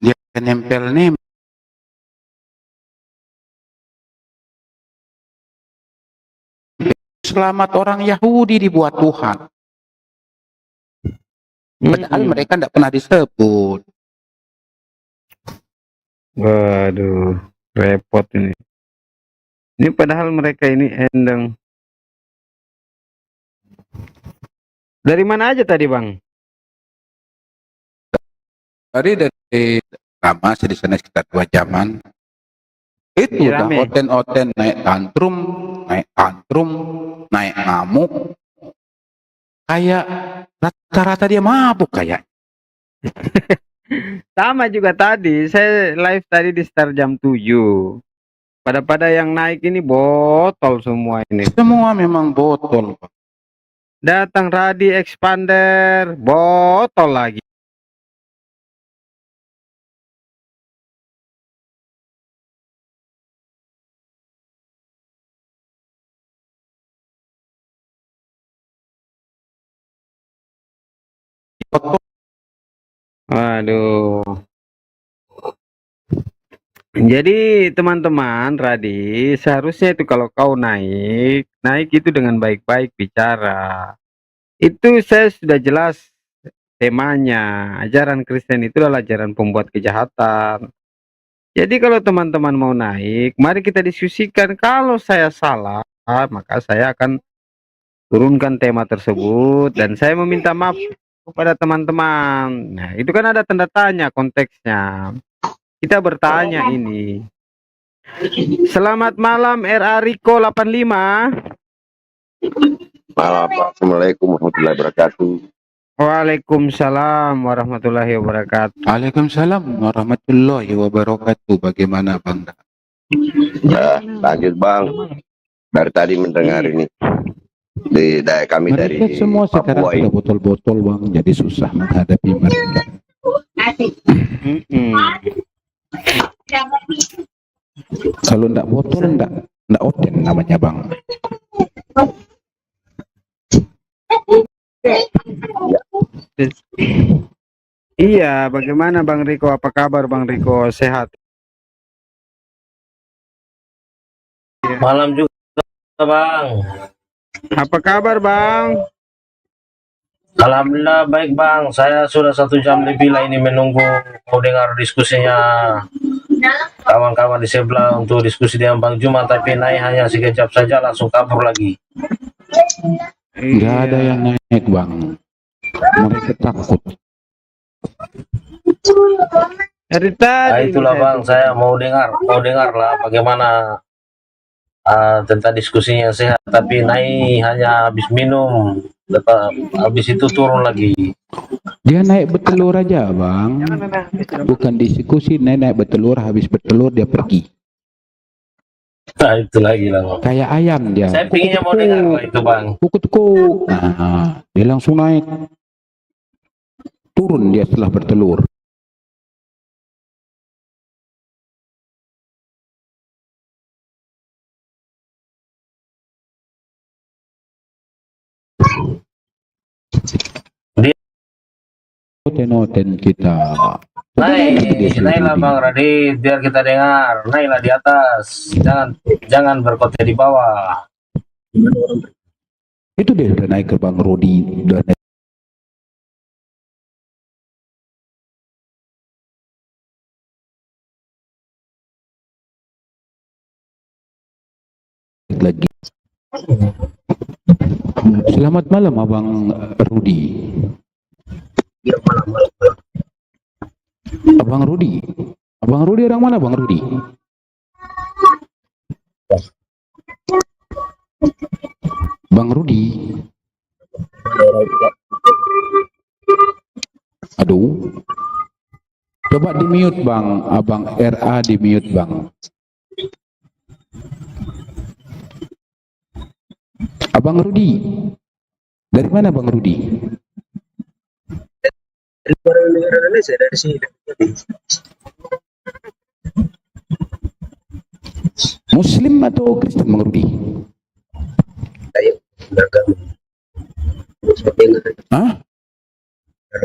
Dia nempel nih. Selamat orang Yahudi dibuat Tuhan. Padahal mereka tidak pernah disebut. Waduh, repot ini. Ini padahal mereka ini endang. Dari mana aja tadi, Bang? Tadi dari lama di sana sekitar 2 jaman. Itu udah oten-oten naik tantrum, naik ngamuk. Kayak rata-rata dia mabuk kayak. Sama juga tadi, saya live tadi di start jam 7. Pada yang naik ini botol semua ini. Semua memang botol, Pak. Datang Radi Expander, botol lagi. Waduh. Jadi teman-teman Radi, seharusnya itu kalau kau naik itu dengan baik-baik bicara. Itu saya sudah jelas temanya. Ajaran Kristen itu adalah ajaran pembuat kejahatan. Jadi kalau teman-teman mau naik, mari kita diskusikan. Kalau saya salah, maka saya akan turunkan tema tersebut dan saya meminta maaf kepada teman-teman. Nah, itu kan ada tanda tanya konteksnya. Kita bertanya ini. Selamat malam RA Riko 85. Malam, Assalamualaikum warahmatullahi wabarakatuh. Waalaikumsalam warahmatullahi wabarakatuh. Waalaikumsalam warahmatullahi wabarakatuh. Bagaimana Bang? Bagus Bang. Dari tadi mendengar Iya. ini kami Mereka dari semua sekarang Papua sudah ini. botol-botol bang, jadi susah menghadapi mereka. Kalau ndak botol ndak oten namanya bang. Iya, bagaimana Bang Riko? Apa kabar Bang Riko? Sehat? Malam juga Bang. Apa kabar Bang? Alhamdulillah baik Bang. Saya sudah 1 jam lebih lah ini menunggu mau dengar diskusinya kawan-kawan di sebelah untuk diskusi dengan Bang Juma, tapi naik hanya sekejap saja langsung kabur lagi. Nggak ada yang naik bang. Mereka takut. Dari Nah, tadi itulah saya Bang, tunggu. saya mau dengar lah bagaimana tentang diskusinya yang sehat, tapi naik hanya habis minum, habis itu turun lagi. Dia naik bertelur aja bang. Bukan diskusi, naik bertelur, habis bertelur dia pergi. Nah, itu lagi lah Bang. Kayak ayam dia. Saya pinginnya mau dengar lah itu Bang. Kuku-kuku. Nah, dia langsung naik. Turun dia setelah bertelur. Oten-oten kita. Naiklah Bang Radit, biar kita dengar. Naiklah di atas, jangan berkote di bawah. Itu dia udah naik ke Bang Rudi. Udah naik lagi. Selamat malam Abang Rudi. Abang Rudi. Abang Rudi orang mana Bang Rudi? Bang Rudi. Aduh. Coba di mute Bang. Abang RA di mute Bang. Abang Rudi. Dari mana Bang Rudi? Dari negara Indonesia, dari sini. Muslim atau Kristen Bang Rudi? Saya beragama. Hah?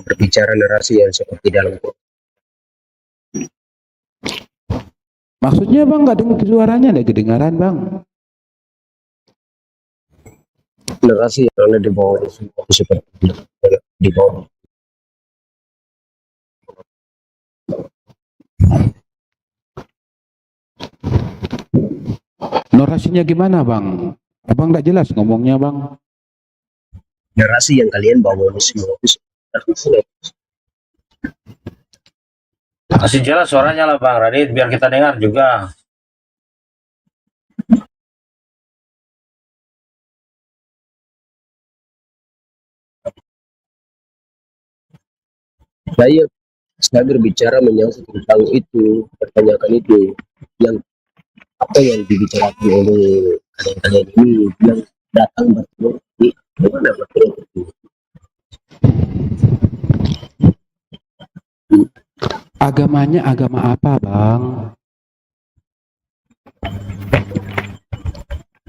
Berbicara narasi yang seperti dalam Maksudnya Bang nggak dengar suaranya, ada kedengaran Bang. narasi yang ada di bawah semua seperti di bawah. Narasinya gimana Bang? Abang nggak jelas ngomongnya Bang. Narasi yang kalian bawa di semua itu Masih jelas suaranya lah Bang Radit, biar kita dengar juga. saya berbicara menyangkut tentang itu, pertanyaan itu yang apa yang dibicarakan oleh kalian ini yang datang bertemu di mana bertemu itu. Agamanya agama apa Bang?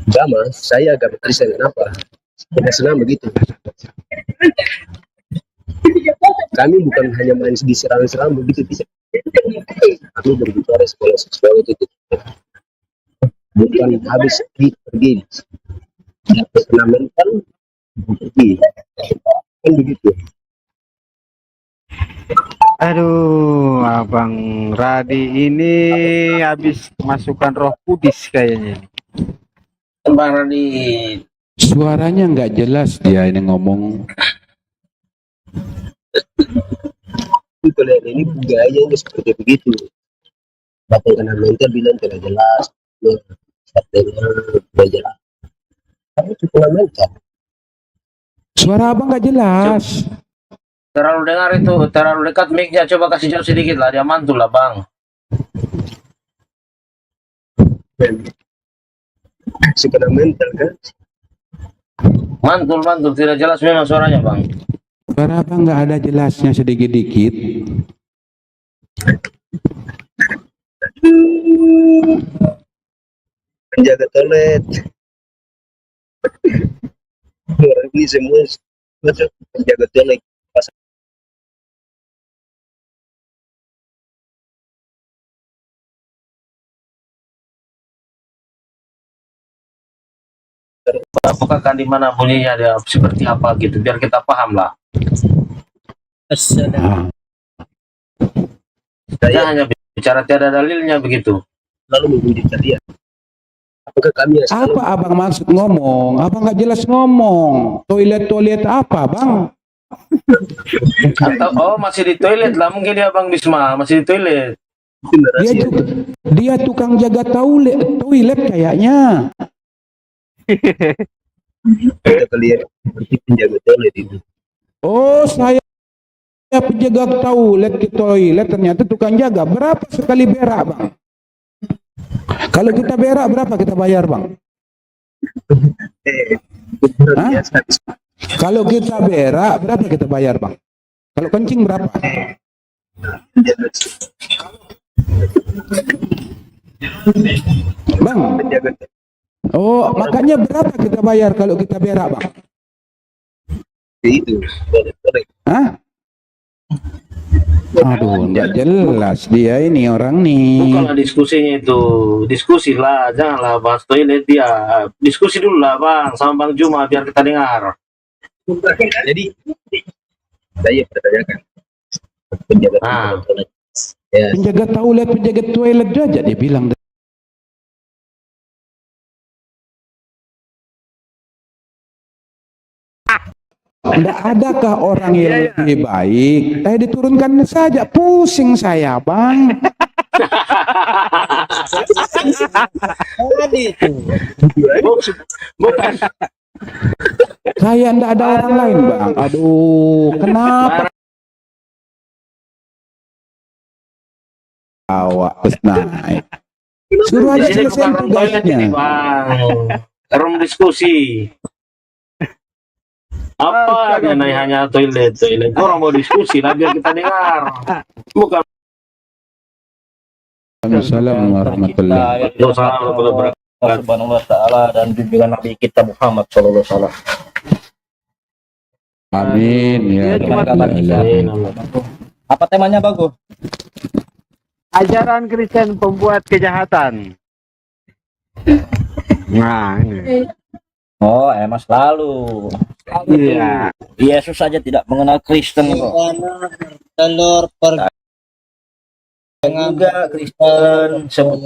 Agama, saya agama Kristen, kenapa? Tidak senang begitu. Kami bukan hanya main diserang-serang begitu, tidak. Kami berbicara segala sesuatu itu. Bukan habis pergi. Tidak pernah mental, pergi. Kan begitu. Aduh, Abang Radi ini habis masukkan Roh Kudus kayaknya. Bang Radit, Suaranya nggak jelas dia ini ngomong. Kalian ini gayanya seperti begitu. Bahkan kena mental bilang tidak jelas, tidak jelas. Kamu cukup mental. Suara Abang nggak jelas. terlalu dengar itu, terlalu dekat mic-nya, coba kasih jauh sedikit lah, dia mantul lah Bang. Suka mental kan? Mantul tidak jelas memang suaranya bang. Suara abang nggak ada jelasnya sedikit-dikit. Penjaga toilet. Orang ini semua macam penjaga toilet. Apakah di mana bunyinya ada seperti apa gitu biar kita paham lah. Saya hanya bicara tiada dalilnya begitu. Lalu mengunjuk kalian. Apakah kami Apa abang maksud ngomong? Abang nggak jelas ngomong. Toilet apa bang? Atau masih di toilet lah mungkin dia Bang Bisma masih di toilet. Dia tukang jaga toilet kayaknya. Kita kalian seperti penjaga toilet itu. Oh, saya penjaga toilet ternyata tukang jaga. Berapa sekali berak bang? Kalau kita berak berapa kita bayar bang? Hah? Kalau kita berak berapa kita bayar bang? Kalau kencing berapa? Bang. Oh, makanya berapa kita bayar kalau kita berak bang? Itu. Hah? Aduh, nggak jelas dia ini orang nih. Bukanlah diskusinya itu, diskusi lah, janganlah bahas toilet dia. Diskusi dulu lah bang, sama Bang Juma biar kita dengar. Jadi saya bertanyakan penjaga toilet. Ya. Penjaga toilet aja dia bilang. Tidak adakah orang yang lebih baik? Diturunkan saja, pusing saya bang. Kayak tidak ada orang lain bang. Aduh, kenapa? Awak terus naik. Suruh aja selesai tugasnya. Room diskusi. Apa hanya toilet. Orang mau diskusi lah biar kita dengar. Bukan. Assalamualaikum warahmatullahi wabarakatuh. Subhanahu wa ta'ala dan bimbingan Nabi kita Muhammad sallallahu alaihi wasallam. Amin ya rabbal alamin. Apa temanya bagus? Ajaran Kristen pembuat kejahatan. Nah, ini. Oh, Mas lalu. Iya. Yesus saja tidak mengenal Kristen kok. Telur juga Kristen sebut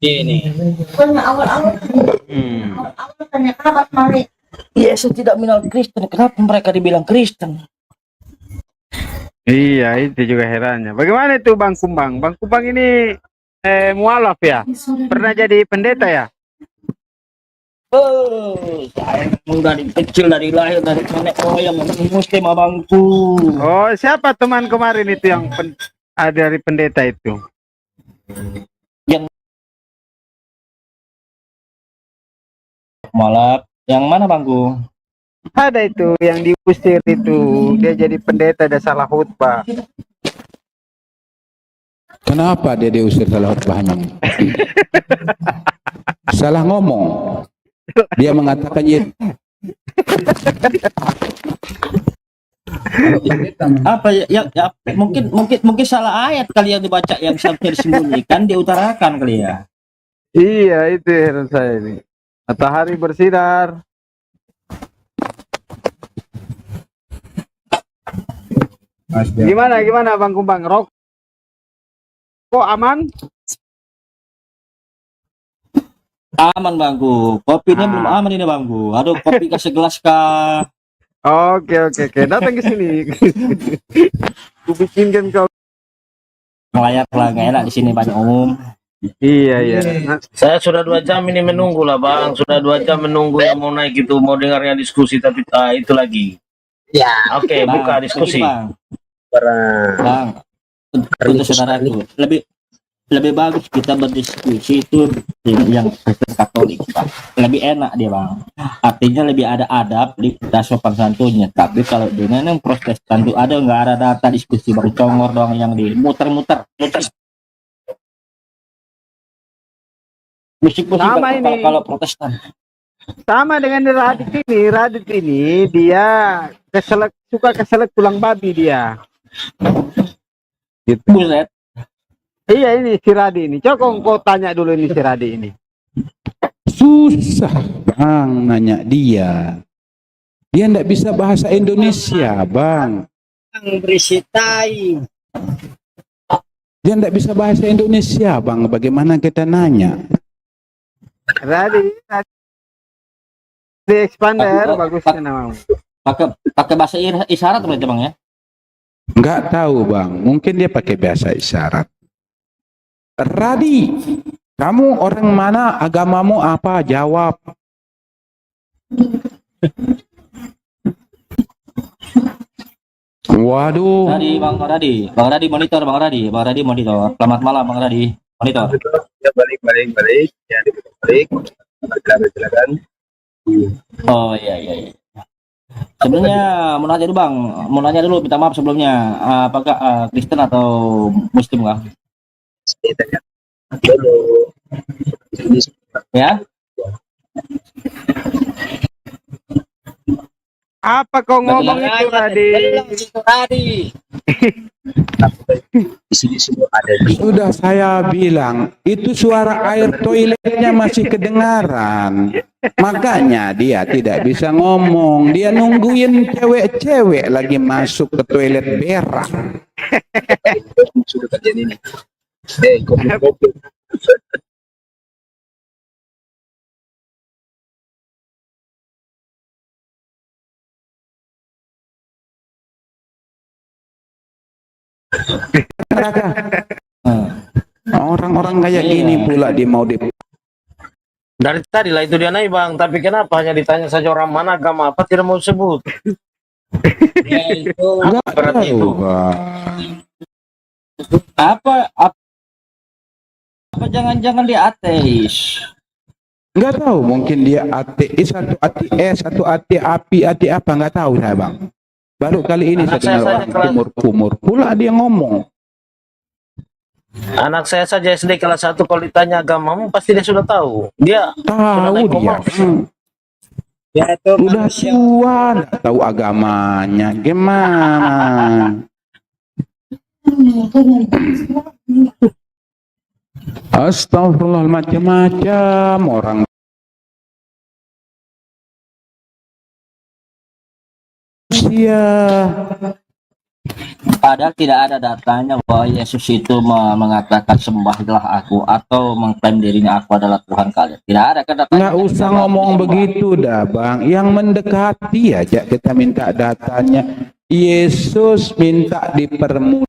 ini. Awal-awal tanya kenapa kemarin Yesus tidak mengenal Kristen, kenapa mereka dibilang Kristen? Iya, itu juga herannya. Bagaimana itu Bang Kumbang? Bang Kumbang ini mualaf ya? Pernah jadi pendeta ya? Oh, saya dari kecil, dari lahir, dari nenek moyang muslim abangku. Oh, siapa teman kemarin itu yang dari pendeta itu? Yang malah yang mana bangku? Ada itu yang diusir itu, dia jadi pendeta, ada salah khutbah. Kenapa dia diusir salah khutbahnya? Salah ngomong. Dia mengatakan itu. Apa ya, mungkin salah ayat kali yang dibaca yang sampai disembunyikan diutarakan kali ya. Iya, itu heran saya ini. Matahari bersinar. Gimana Bang Kumbang? Rokok aman? Aman bangku, kopinya belum aman ini bangku. Aduh, kopi kasih gelas kah? Oke. Datang ke sini. Ku bikinkan kau. Layak lah, gak enak di sini banyak umum. Iya. Saya sudah 2 jam ini menunggu lah bang. Sudah 2 jam menunggu yang mau naik itu, mau dengarnya diskusi tapi itu lagi. Ya. Oke, buka diskusi. Bang, untuk saudaraku lebih bagus kita berdiskusi itu dengan yang Kristen Katolik, Pak. Lebih enak dia, Bang. Artinya lebih ada adab, ada sopan santunnya. Tapi kalau dengan yang Protestan tuh ada nggak ada data diskusi, Bang, congor doang yang di muter-muter, muter. Musik-musik Sama ini. kalau Protestan. Sama dengan Radit ini dia suka keselak tulang babi dia. Gitu. Buset. Iya, ini si Radi ini. Coba kau tanya dulu ini si Radi ini. Susah bang nanya dia. Dia ndak bisa bahasa Indonesia bang. Berisi tai. Dia ndak bisa bahasa Indonesia bang. Bagaimana kita nanya? Radi expander bagusnya namamu. Pakai bahasa isyarat berarti, Bang, ya? Nggak tahu bang. Mungkin dia pakai bahasa isyarat. Radi, kamu orang mana? Agamamu apa? Jawab. Waduh. Bang Radi monitor, Bang Radi monitor. Selamat malam, Bang Radi monitor. Ya, balik. Ya, balik. Silakan. Oh iya. Sebenarnya mau nanya dulu, Bang. Mau nanya dulu, minta maaf sebelumnya. Apakah Kristen atau Muslim, Bang? Ya? Apa kau ngomong itu Radi? Di sini semua ada. Sudah saya bilang, itu suara air toiletnya masih kedengaran. Makanya dia tidak bisa ngomong. Dia nungguin cewek-cewek lagi masuk ke toilet berak. Sudah kerjaan ini. Goblok. Orang-orang kayak gini pula dia mau Dari tadi lah itu dia naik, Bang. Tapi kenapa hanya ditanya saja orang mana, agama apa, tidak mau sebut? Ya itu. Enggak Berarti itu. tahu, Bang. Apa jangan-jangan dia ateis? Enggak tahu, mungkin dia ateis, satu ateis, satu api apa, enggak tahu saya, Bang. Baru kali ini saya dengar orang kumur pula dia ngomong. Anak saya saja SD kelas 1 kalau ditanya agamamu pasti dia sudah tahu. Dia tahu dia. Ya itu udah tua, enggak tahu agamanya. Gimana? Astagfirullah, macam-macam orang. Padahal tidak ada datanya bahwa Yesus itu mengatakan sembahlah aku atau mengklaim dirinya aku adalah Tuhan kalian. Tidak ada kan datanya. Nggak usah ngomong begitu dah bang. Yang mendekati aja kita minta datanya. Yesus minta dipermudah.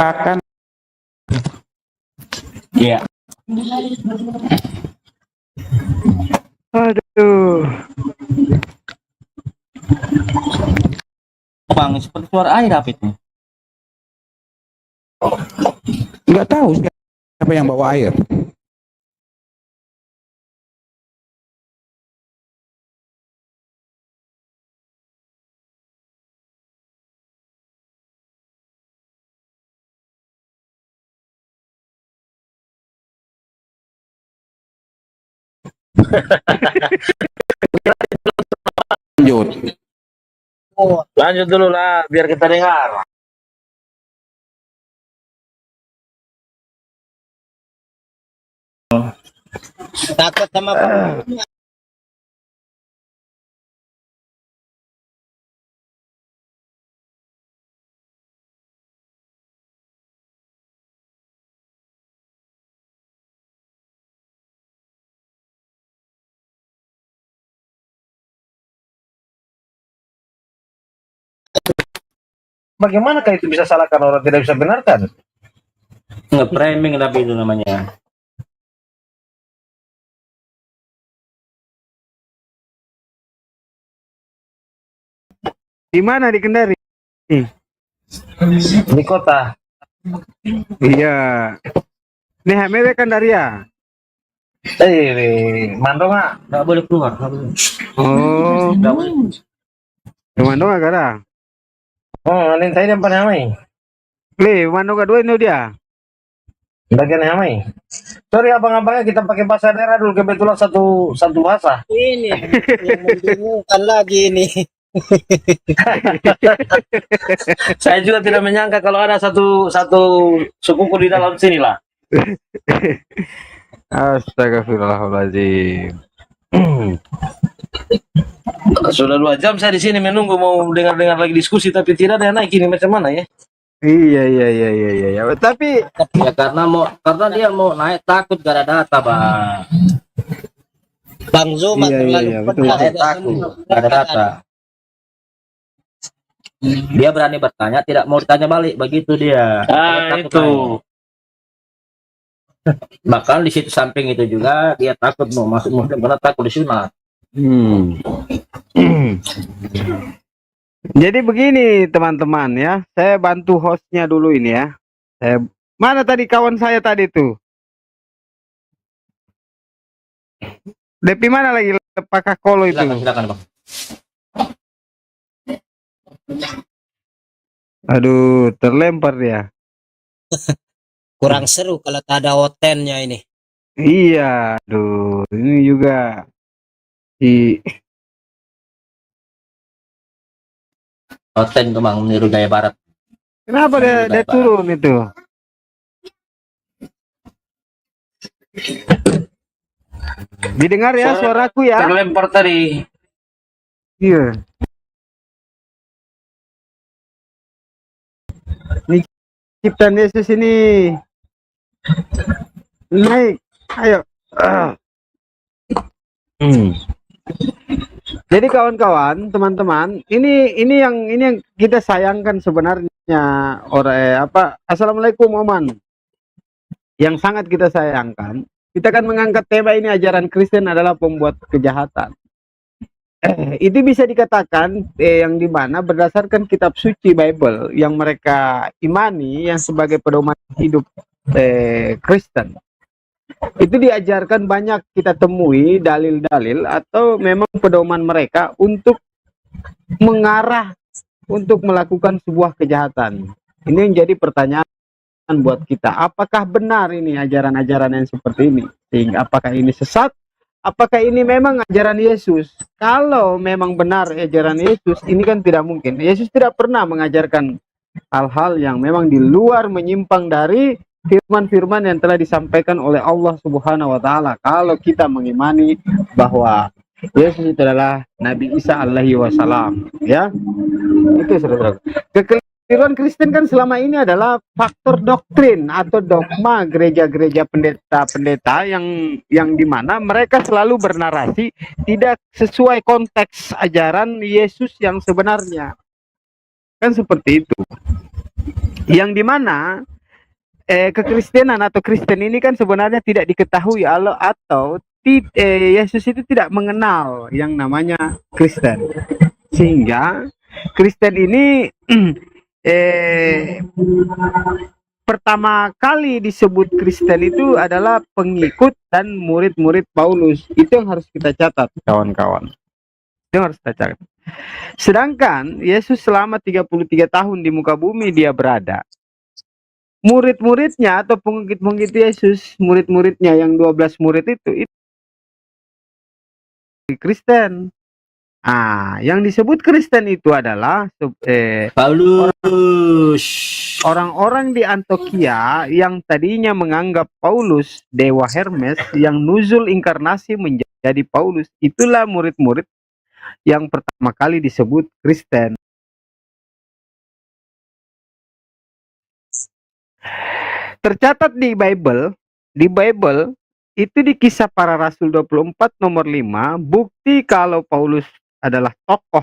Akan ya. Aduh. Bang, seperti suara air apa itu? nggak tahu siapa yang bawa air. Lanjut dulu lah biar kita dengar. Takut sama bagaimanakah itu bisa salahkan orang tidak bisa benarkan? Nge-framing tapi itu namanya. Di mana, di Kendari? Di kota. Iya. Nih HMW Kendaria. Mandonga Nggak boleh keluar, nggak boleh. Oh. Nggak boleh. Mandonga gara. Oh, alin tayo ng panamay. Le, Mandonga dua ini dia. Bagian hamay. Sorry abang-abangnya kita pakai bahasa daerah dulu, kebetulan satu bahasa. Ini yang membingungkan lagi ini. Saya juga tidak menyangka kalau ada satu sukuku di dalam sini lah. Astagfirullahaladzim. Sudah 2 jam saya di sini menunggu mau dengar lagi diskusi, tapi tidak ada yang naik ini, macam mana ya? Iya. Tapi Ya karena dia mau naik takut gak ada data, Bang. Bang Zuma terlalu betul. pedas. Takut gak ada data. Dia berani bertanya, tidak mau ditanya balik, begitu dia. Takut Itu. naik. Bahkan di situ samping itu juga dia takut mau masuk muslim karena takut disunat. Jadi begini teman-teman ya, saya bantu hostnya dulu ini ya. Mana tadi kawan saya tadi tuh? Depi mana lagi Pak Kolo itu? Silakan, Bang. Aduh, terlempar dia. Kurang seru kalau tak ada hotennya ini. Iya, aduh, ini juga si Hoten tuh, Bang, meniru gaya barat. kenapa dia turun itu? Didengar ya suaraku ya? Terlempar tadi. Iya. Ini ciptaan Yesus ini naik, ayo. Jadi kawan-kawan, teman-teman, ini yang kita sayangkan sebenarnya Assalamualaikum Oman. Yang sangat kita sayangkan, kita kan mengangkat tema ini ajaran Kristen adalah pembuat kejahatan. Itu bisa dikatakan yang dimana berdasarkan kitab suci Bible yang mereka imani yang sebagai pedoman hidup Kristen. Itu diajarkan banyak kita temui dalil-dalil atau memang pedoman mereka untuk mengarah untuk melakukan sebuah kejahatan. Ini yang jadi pertanyaan buat kita. Apakah benar ini ajaran-ajaran yang seperti ini? Sehingga apakah ini sesat? Apakah ini memang ajaran Yesus? Kalau memang benar ajaran Yesus, ini kan tidak mungkin. Yesus tidak pernah mengajarkan hal-hal yang memang di luar menyimpang dari firman-firman yang telah disampaikan oleh Allah Subhanahu wa taala. Kalau kita mengimani bahwa Yesus itu adalah Nabi Isa alaihi wasallam, ya. Itu saudara. Kekeliruan Kristen kan selama ini adalah faktor doktrin atau dogma gereja-gereja pendeta-pendeta yang dimana mereka selalu bernarasi tidak sesuai konteks ajaran Yesus yang sebenarnya. Kan seperti itu. Yang dimana kekristenan atau Kristen ini kan sebenarnya tidak diketahui atau Yesus itu tidak mengenal yang namanya Kristen, sehingga Kristen ini pertama kali disebut Kristen itu adalah pengikut dan murid-murid Paulus. Itu yang harus kita catat, kawan-kawan. Itu yang harus kita catat. Sedangkan Yesus selama 33 tahun di muka bumi dia berada. Murid-muridnya atau pengikut-pengikut Yesus, murid-muridnya yang 12 murid itu Kristen. Yang disebut Kristen itu adalah Paulus. Orang-orang di Antioquia yang tadinya menganggap Paulus dewa Hermes yang nuzul inkarnasi menjadi Paulus. Itulah murid-murid yang pertama kali disebut Kristen. Tercatat di Bible itu di Kisah Para Rasul 24 nomor 5, bukti kalau Paulus adalah tokoh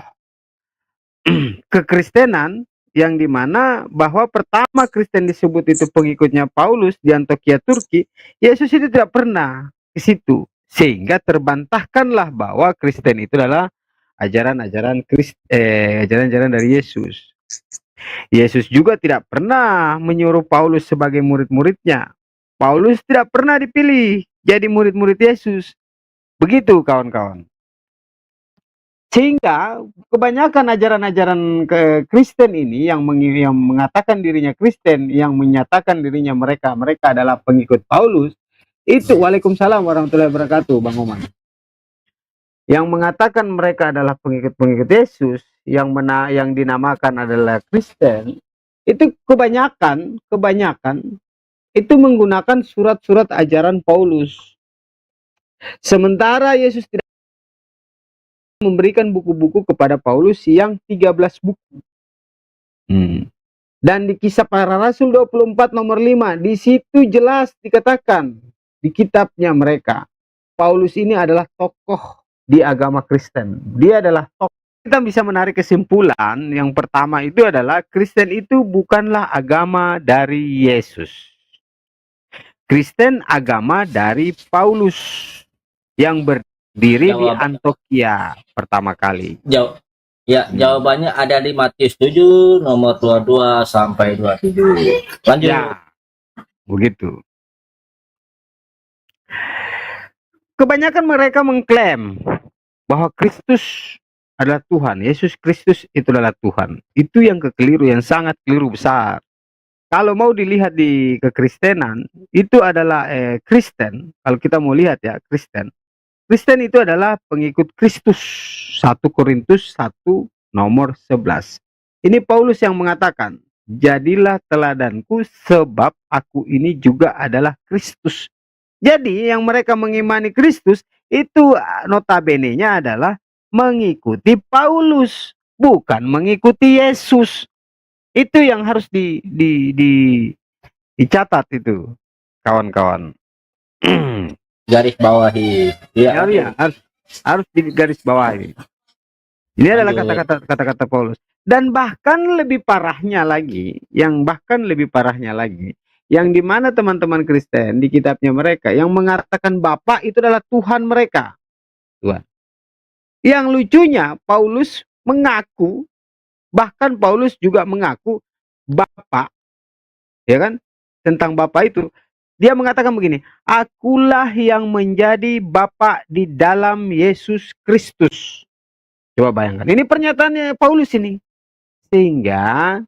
kekristenan yang dimana bahwa pertama Kristen disebut itu pengikutnya Paulus di Antioquia Turki, Yesus itu tidak pernah ke situ, sehingga terbantahkanlah bahwa Kristen itu adalah ajaran-ajaran ajaran-ajaran dari Yesus. Yesus juga tidak pernah menyuruh Paulus sebagai murid-muridnya. Paulus tidak pernah dipilih jadi murid-murid Yesus. Begitu kawan-kawan. Sehingga kebanyakan ajaran-ajaran Kristen ini yang mengatakan dirinya Kristen, yang menyatakan dirinya mereka adalah pengikut Paulus, itu Waalaikumsalam warahmatullahi wabarakatuh, Bang Oman. Yang mengatakan mereka adalah pengikut-pengikut Yesus, yang dinamakan adalah Kristen, itu kebanyakan itu menggunakan surat-surat ajaran Paulus. Sementara Yesus tidak memberikan buku-buku kepada Paulus yang 13 buku. Dan di Kisah Para Rasul 24 nomor 5, di situ jelas dikatakan di kitabnya mereka, Paulus ini adalah tokoh di agama Kristen. Dia adalah tokoh. Kita bisa menarik kesimpulan yang pertama itu adalah Kristen itu bukanlah agama dari Yesus. Kristen agama dari Paulus yang berdiri di Antioquia pertama kali. Jawabannya ada di Matius 7 nomor 22 sampai 27. Lanjut. Ya, begitu. Kebanyakan mereka mengklaim bahwa Kristus adalah Tuhan, Yesus Kristus itu adalah Tuhan. Itu yang kekeliru, yang sangat keliru besar. Kalau mau dilihat di kekristenan, itu adalah Kristen. Kalau kita mau lihat ya, Kristen itu adalah pengikut Kristus. 1 Korintus 1 nomor 11. Ini Paulus yang mengatakan, jadilah teladanku sebab aku ini juga adalah Kristus. Jadi yang mereka mengimani Kristus itu notabene-nya adalah mengikuti Paulus, bukan mengikuti Yesus. Itu yang harus dicatat itu, kawan-kawan. Garis bawahi. Ya, harus digaris bawahi. Ini adalah kata-kata Paulus. Dan bahkan lebih parahnya lagi, yang dimana teman-teman Kristen di kitabnya mereka yang mengatakan Bapa itu adalah Tuhan mereka. Tuhan. Yang lucunya Paulus mengaku, bahkan Paulus juga mengaku Bapa, ya kan, tentang Bapa itu. Dia mengatakan begini, akulah yang menjadi Bapa di dalam Yesus Kristus. Coba bayangkan, ini pernyataannya Paulus ini. Sehingga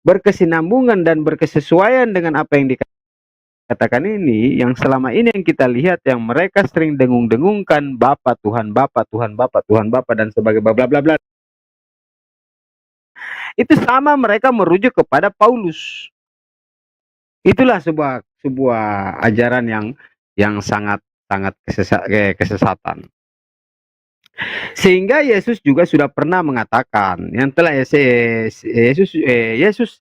berkesinambungan dan berkesesuaian dengan apa yang dikatakan ini, yang selama ini yang kita lihat, yang mereka sering dengung-dengungkan Bapa, Tuhan Bapa, Tuhan Bapa, Tuhan Bapa, dan sebagainya, bla bla bla. Itu sama mereka merujuk kepada Paulus. Itulah sebuah ajaran yang sangat kesesatan. Sehingga Yesus juga sudah pernah mengatakan, yang telah Yesus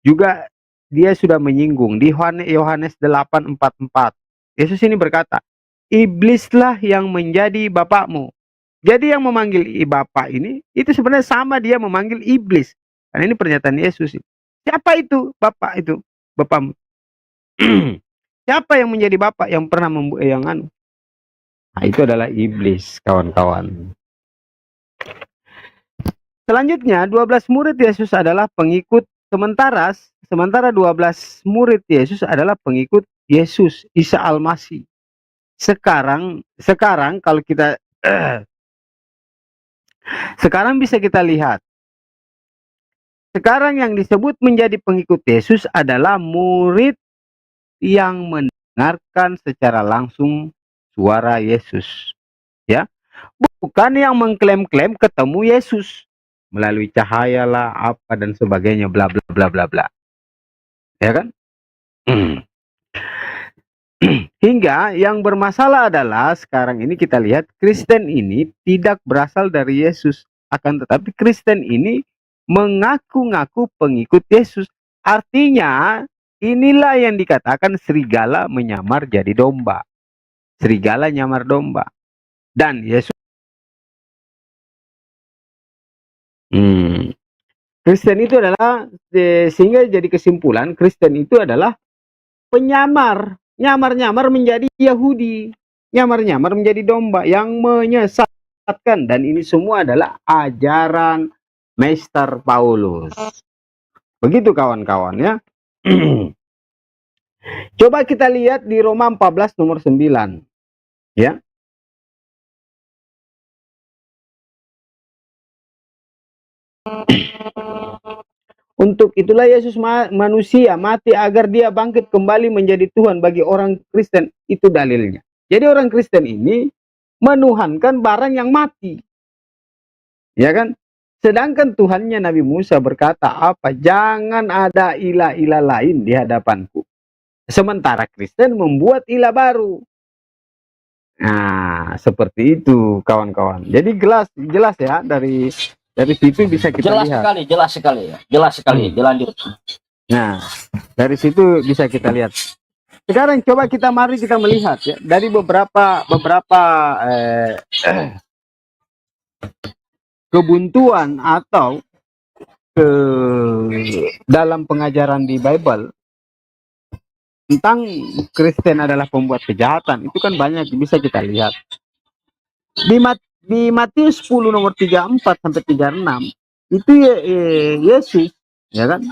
juga dia sudah menyinggung di Yohanes 8:44. Yesus ini berkata, iblislah yang menjadi bapakmu. Jadi yang memanggil bapak ini itu sebenarnya sama dia memanggil iblis. Karena ini pernyataan Yesus. Siapa itu bapak itu? Bapakmu. Siapa yang menjadi bapak yang pernah Nah, itu adalah iblis, kawan-kawan. Selanjutnya 12 murid Yesus adalah pengikut, sementara 12 murid Yesus adalah pengikut Yesus Isa Al-Masih. Sekarang kalau kita sekarang bisa kita lihat. Sekarang yang disebut menjadi pengikut Yesus adalah murid yang mendengarkan secara langsung suara Yesus, ya, bukan yang mengklaim-klaim ketemu Yesus melalui cahaya lah apa dan sebagainya, bla bla bla bla bla, ya kan? Hingga yang bermasalah adalah sekarang ini kita lihat Kristen ini tidak berasal dari Yesus, akan tetapi Kristen ini mengaku-ngaku pengikut Yesus. Artinya inilah yang dikatakan serigala menyamar jadi domba. Serigala nyamar domba. Dan Yesus Kristen itu adalah sehingga jadi kesimpulan Kristen itu adalah penyamar, nyamar-nyamar menjadi Yahudi, nyamar-nyamar menjadi domba yang menyesatkan, dan ini semua adalah ajaran Meister Paulus. Begitu kawan-kawan ya. Coba kita lihat di Roma 14 nomor 9 ya. Untuk itulah Yesus manusia mati agar dia bangkit kembali menjadi Tuhan bagi orang Kristen. Itu dalilnya. Jadi orang Kristen ini menuhankan barang yang mati. Ya kan? Sedangkan Tuhannya Nabi Musa berkata apa? Jangan ada ilah-ilah lain di hadapanku. Sementara Kristen membuat ilah baru. Nah, seperti itu kawan-kawan. Jadi jelas ya dari situ bisa kita lihat. Jelas sekali. Dilanjut. Nah, dari situ bisa kita lihat. Sekarang coba mari kita melihat ya dari beberapa kebuntuan atau dalam pengajaran di Bible tentang Kristen adalah pembuat kejahatan. Itu kan banyak bisa kita lihat. Di Matius 10 nomor 34 sampai 36 itu Yesus ya kan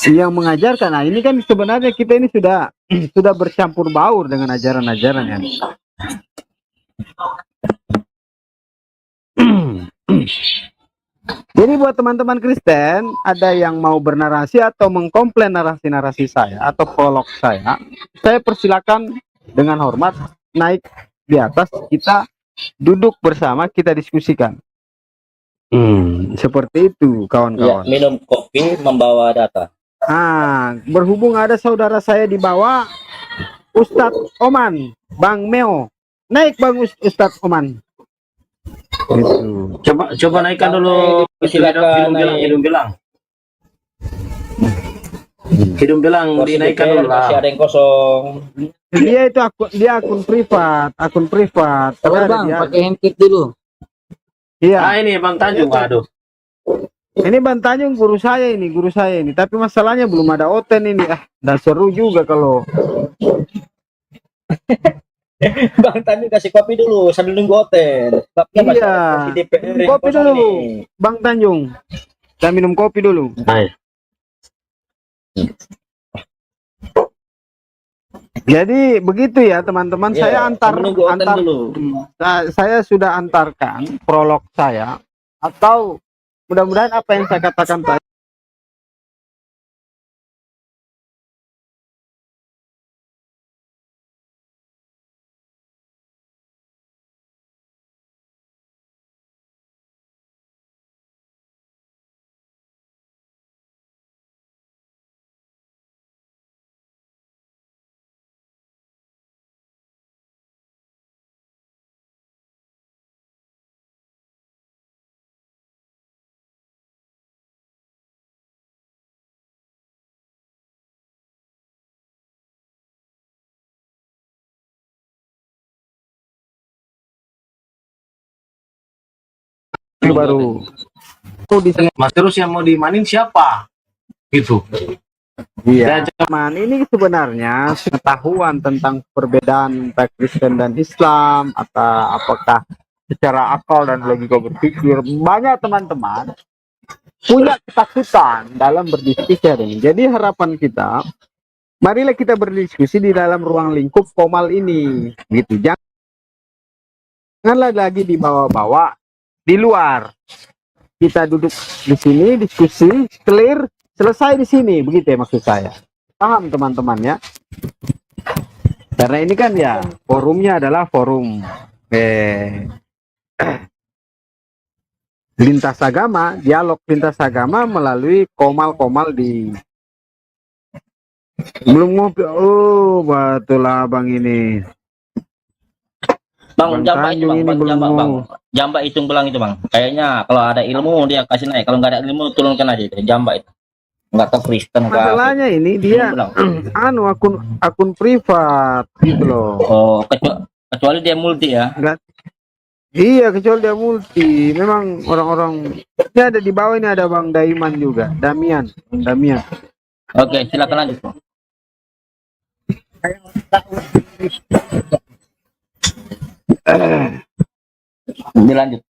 yang mengajarkan. Nah, ini kan sebenarnya kita ini sudah bercampur baur dengan ajaran-ajaran yang jadi buat teman-teman Kristen ada yang mau bernarasi atau mengkomplain narasi-narasi saya atau prolog saya persilakan dengan hormat naik di atas, kita duduk bersama, kita diskusikan. Seperti itu kawan-kawan. Ya, minum kopi membawa data. Berhubung ada saudara saya di bawah, Ustadz Oman, Bang Meo, naik Bang Ustadz Oman. Gitu. Coba naikkan dulu hidung belang dinaikkan dulu lah. Masih ada yang kosong. Dia akun privat. Sabar Bang, pakai handpick dulu. Iya. Ini Bang Tanjung, aduh. Ini Bang Tanjung guru saya ini. Tapi masalahnya belum ada oten ini. Dan seru juga kalau Bang Tanjung kasih kopi dulu sambil nunggu hotel. Iya. Kopi dulu, Bang Tanjung. Kita minum kopi dulu. Jadi begitu ya teman-teman. Saya saya sudah antarkan prolog saya, atau mudah-mudahan apa yang saya katakan tadi baru. Mas terus yang mau dimanin siapa? Gitu. Iya. Teman, ini sebenarnya pengetahuan tentang perbedaan antara Kristen dan Islam, atau apakah secara akal dan logika berpikir. Banyak teman-teman punya ketakutan dalam berdiskusi hari ini. Jadi harapan kita, marilah kita berdiskusi di dalam ruang lingkup formal ini, gitu. Janganlah lagi dibawa-bawa di luar. Kita duduk di sini, diskusi, clear, selesai di sini, begitu ya maksud saya. Paham teman-teman ya? Karena ini kan ya forumnya adalah forum lintas agama, dialog lintas agama melalui komal-komal di belum ngopi. Oh, betul lah Bang ini. Bang, jambak itu Bang, jambak hitung belang itu Bang. Kayaknya kalau ada ilmu dia kasih naik, kalau nggak ada ilmu turunkan aja itu jambak itu. Nggak tahu Kristen. Masalahnya ini dia akun privat gitu loh. Oh, kecuali dia multi ya. Iya, kecuali dia multi. Memang orang-orang ini ada di bawah, ini ada Bang Daiman juga, Damian. Oke, silakan lanjut, Bang. Dilanjut.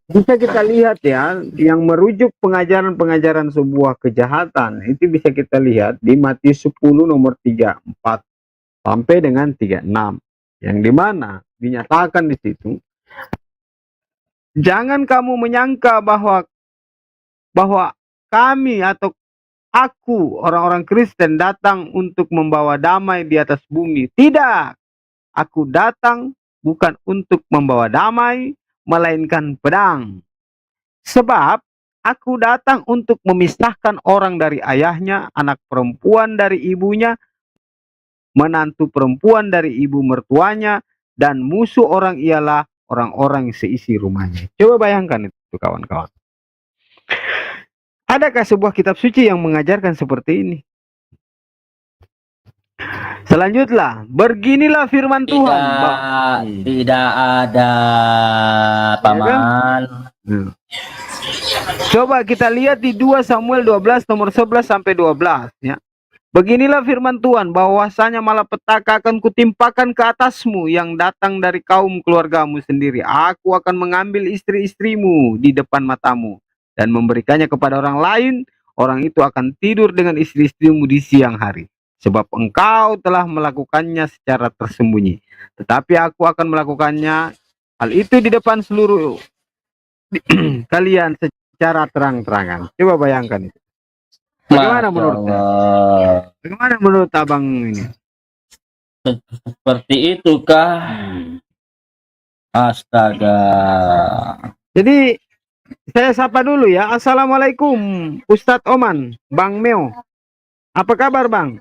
Bisa kita lihat ya, yang merujuk pengajaran-pengajaran sebuah kejahatan itu bisa kita lihat di Matius 10 nomor 34 sampai dengan 36, yang dimana dinyatakan di situ, jangan kamu menyangka bahwa kami atau aku orang-orang Kristen datang untuk membawa damai di atas bumi. Tidak, aku datang bukan untuk membawa damai, melainkan pedang. Sebab aku datang untuk memisahkan orang dari ayahnya, anak perempuan dari ibunya, menantu perempuan dari ibu mertuanya, dan musuh orang ialah orang-orang seisi rumahnya. Coba bayangkan itu, kawan-kawan. Adakah sebuah kitab suci yang mengajarkan seperti ini? Selanjutnya, beginilah firman Tuhan. Tidak ada, Paman. Coba kita lihat di 2 Samuel 12 nomor 11 sampai 12 ya. Beginilah firman Tuhan, bahwasanya malapetaka akan kutimpakan ke atasmu yang datang dari kaum keluargamu sendiri. Aku akan mengambil istri-istrimu di depan matamu dan memberikannya kepada orang lain. Orang itu akan tidur dengan istri-istrimu di siang hari. Sebab engkau telah melakukannya secara tersembunyi. Tetapi aku akan melakukannya hal itu di depan seluruh kalian secara terang-terangan. Coba bayangkan itu. Bagaimana menurut Bagaimana menurut abang ini? Seperti itu kah? Astaga. Jadi saya sapa dulu ya. Assalamualaikum Ustadz Oman, Bang Meo. Apa kabar Bang?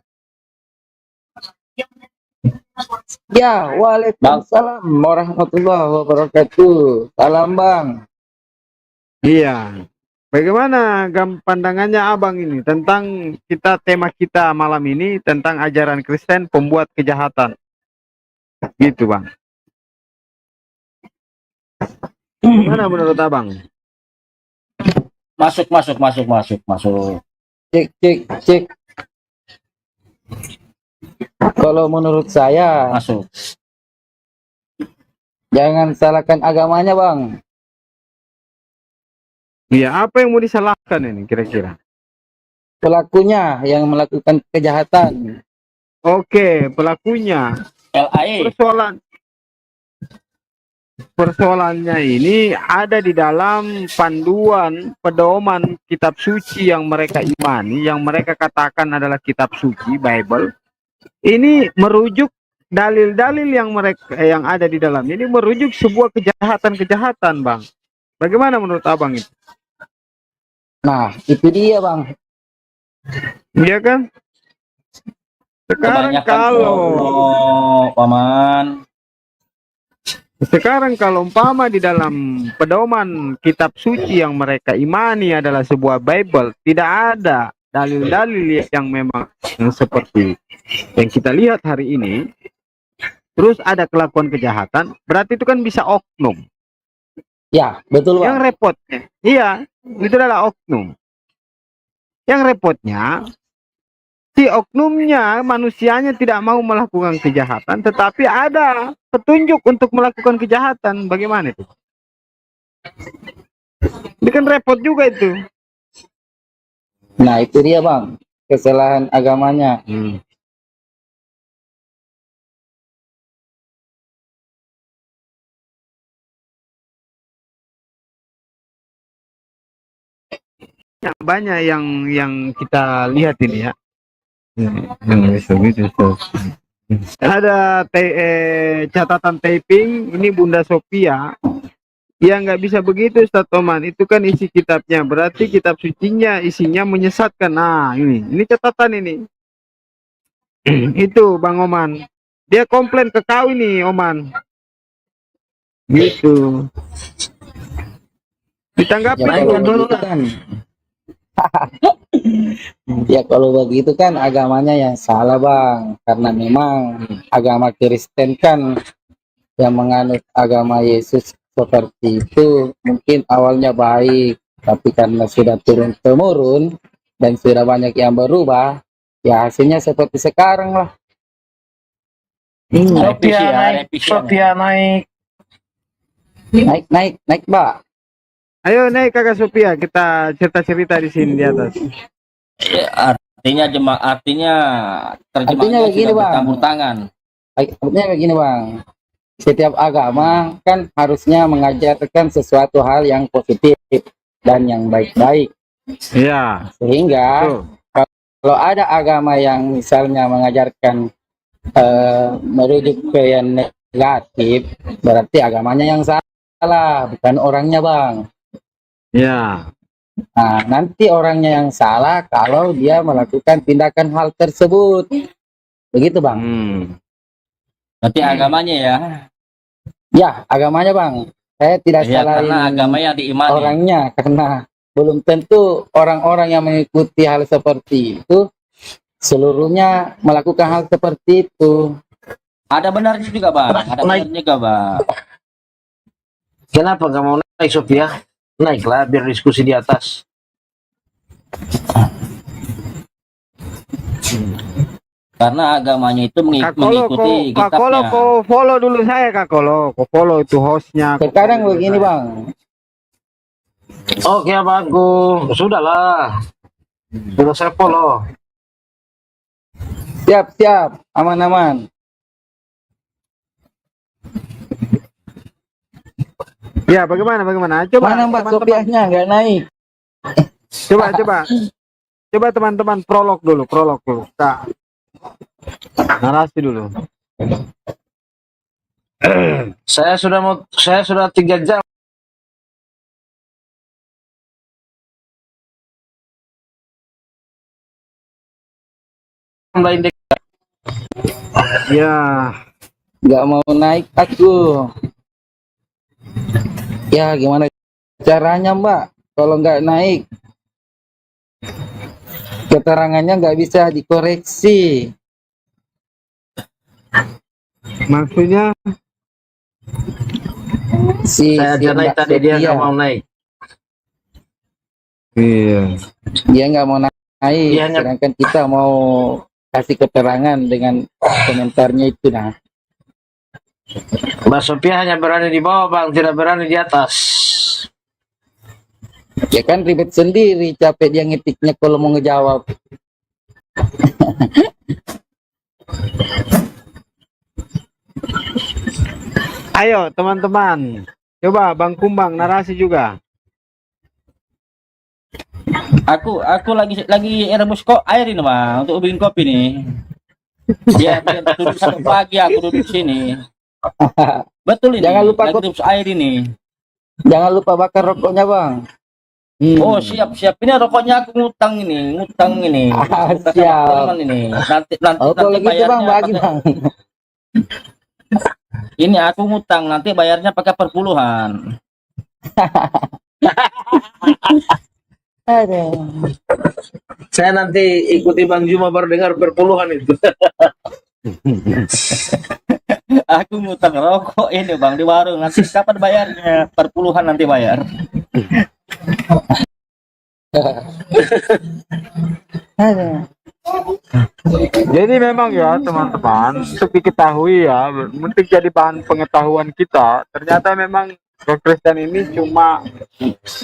Ya, waalaikumsalam warahmatullahi wabarakatuh. Salam Bang. Iya. Bagaimana pandangannya abang ini tentang tema kita malam ini tentang ajaran Kristen pembuat kejahatan? Gitu Bang. Gimana menurut abang? Masuk. Cek. Kalau menurut saya, Masuk. jangan salahkan agamanya Bang. Iya, apa yang mau disalahkan ini kira-kira? Pelakunya yang melakukan kejahatan. Oke, pelakunya. LAE. Persoalannya ini ada di dalam panduan pedoman kitab suci yang mereka imani, yang mereka katakan adalah kitab suci, Bible. Ini merujuk dalil-dalil yang ada di dalam ini merujuk sebuah kejahatan-kejahatan, Bang. Bagaimana menurut abang itu? Nah, itu dia Bang. Iya kan? Sekarang kalau umpama di dalam pedoman kitab suci yang mereka imani adalah sebuah Bible, tidak ada dalil-dalil yang memang seperti yang kita lihat hari ini, terus ada kelakuan kejahatan, berarti itu kan bisa oknum. Ya, betul Bang. Yang repotnya, iya, itu adalah oknum. Yang repotnya, si oknumnya, manusianya tidak mau melakukan kejahatan, tetapi ada petunjuk untuk melakukan kejahatan. Bagaimana itu? Ini kan repot juga itu. Nah, itu dia Bang, kesalahan agamanya. Banyak yang kita lihat ini ya. Ada catatan taping ini Bunda Sophia. Ya nggak bisa begitu Ustaz Oman, itu kan isi kitabnya, berarti kitab sucinya isinya menyesatkan. Nah ini catatan ini. Itu Bang Oman, dia komplain ke kau ini Oman. Gitu. Ditanggapi dulu kan. Ya kalau begitu kan agamanya yang salah Bang, karena memang agama Kristen kan yang menganut agama Yesus seperti itu mungkin awalnya baik, tapi karena sudah turun-temurun dan sudah banyak yang berubah, ya hasilnya seperti sekarang lah. Sophia naik. Naik, Mbak. Ayo naik Kakak Sophia, kita cerita-cerita di sini di atas. Artinya terjemahannya begini, sudah Bang. bercampur tangan. Artinya begini, Bang. Setiap agama kan harusnya mengajarkan sesuatu hal yang positif dan yang baik-baik. Iya. Sehingga kalau ada agama yang misalnya mengajarkan merujuk ke yang negatif, berarti agamanya yang salah, bukan orangnya, Bang. Ya. Nah, nanti orangnya yang salah kalau dia melakukan tindakan hal tersebut. Begitu, Bang. Berarti agamanya ya. Ya, agamanya, Bang. Saya tidak Ya, salahin karena agama yang diimani. orangnya, karena belum tentu orang-orang yang mengikuti hal seperti itu seluruhnya melakukan hal seperti itu. Ada benarnya juga, Bang. Ada benarnya juga, Bang. Kenapa nggak mau naik, Sophia? Naiklah biar diskusi di atas. Karena agamanya itu mengikuti Kak Kolo, kitabnya. kau follow dulu saya Kak Kolo. Kau follow itu hostnya. Sekarang begini, Bang. Oke, Abangku. Sudahlah. Sudah saya follow. Siap, aman-aman. Ya, bagaimana? Coba. Mana Mbak Sofianya nggak naik? Coba teman-teman prolog dulu. Kak. Narasi dulu. Saya sudah 3 jam. Ya, nggak mau naik aku. Ya, gimana caranya, Mbak? Kalau nggak naik, keterangannya nggak bisa dikoreksi. Maksudnya? Saya aja naik tadi, dia nggak mau naik. Iya. Dia nggak mau naik, sedangkan kita mau kasih keterangan dengan komentarnya itu, nah. Mbak Sophia hanya berani di bawah, Bang, tidak berani di atas. Ya kan ribet sendiri, capek dia ngetiknya kalau mau ngejawab. Ayo teman-teman, coba Bang Kumbang narasi juga. Aku lagi rebus kok air ini, Bang, untuk bikin kopi nih. Dia duduk sampai pagi, aku duduk sini. Betul ini. Jangan lupa lagi rebus air ini. Jangan lupa bakar rokoknya, Bang. Oh, siap. Ini rokoknya aku ngutang ini. Siap. Teman ini. Nanti kalau gitu, Bang, bagi, Bang. Ini aku ngutang, nanti bayarnya pakai perpuluhan. Saya nanti ikuti Bang Juma baru dengar perpuluhan itu. Aku ngutang rokok ini, Bang, di warung. Nanti kapan bayarnya? Perpuluhan nanti bayar. Jadi memang ya teman-teman, untuk diketahui ya, penting jadi bahan pengetahuan kita. Ternyata memang Kristen ini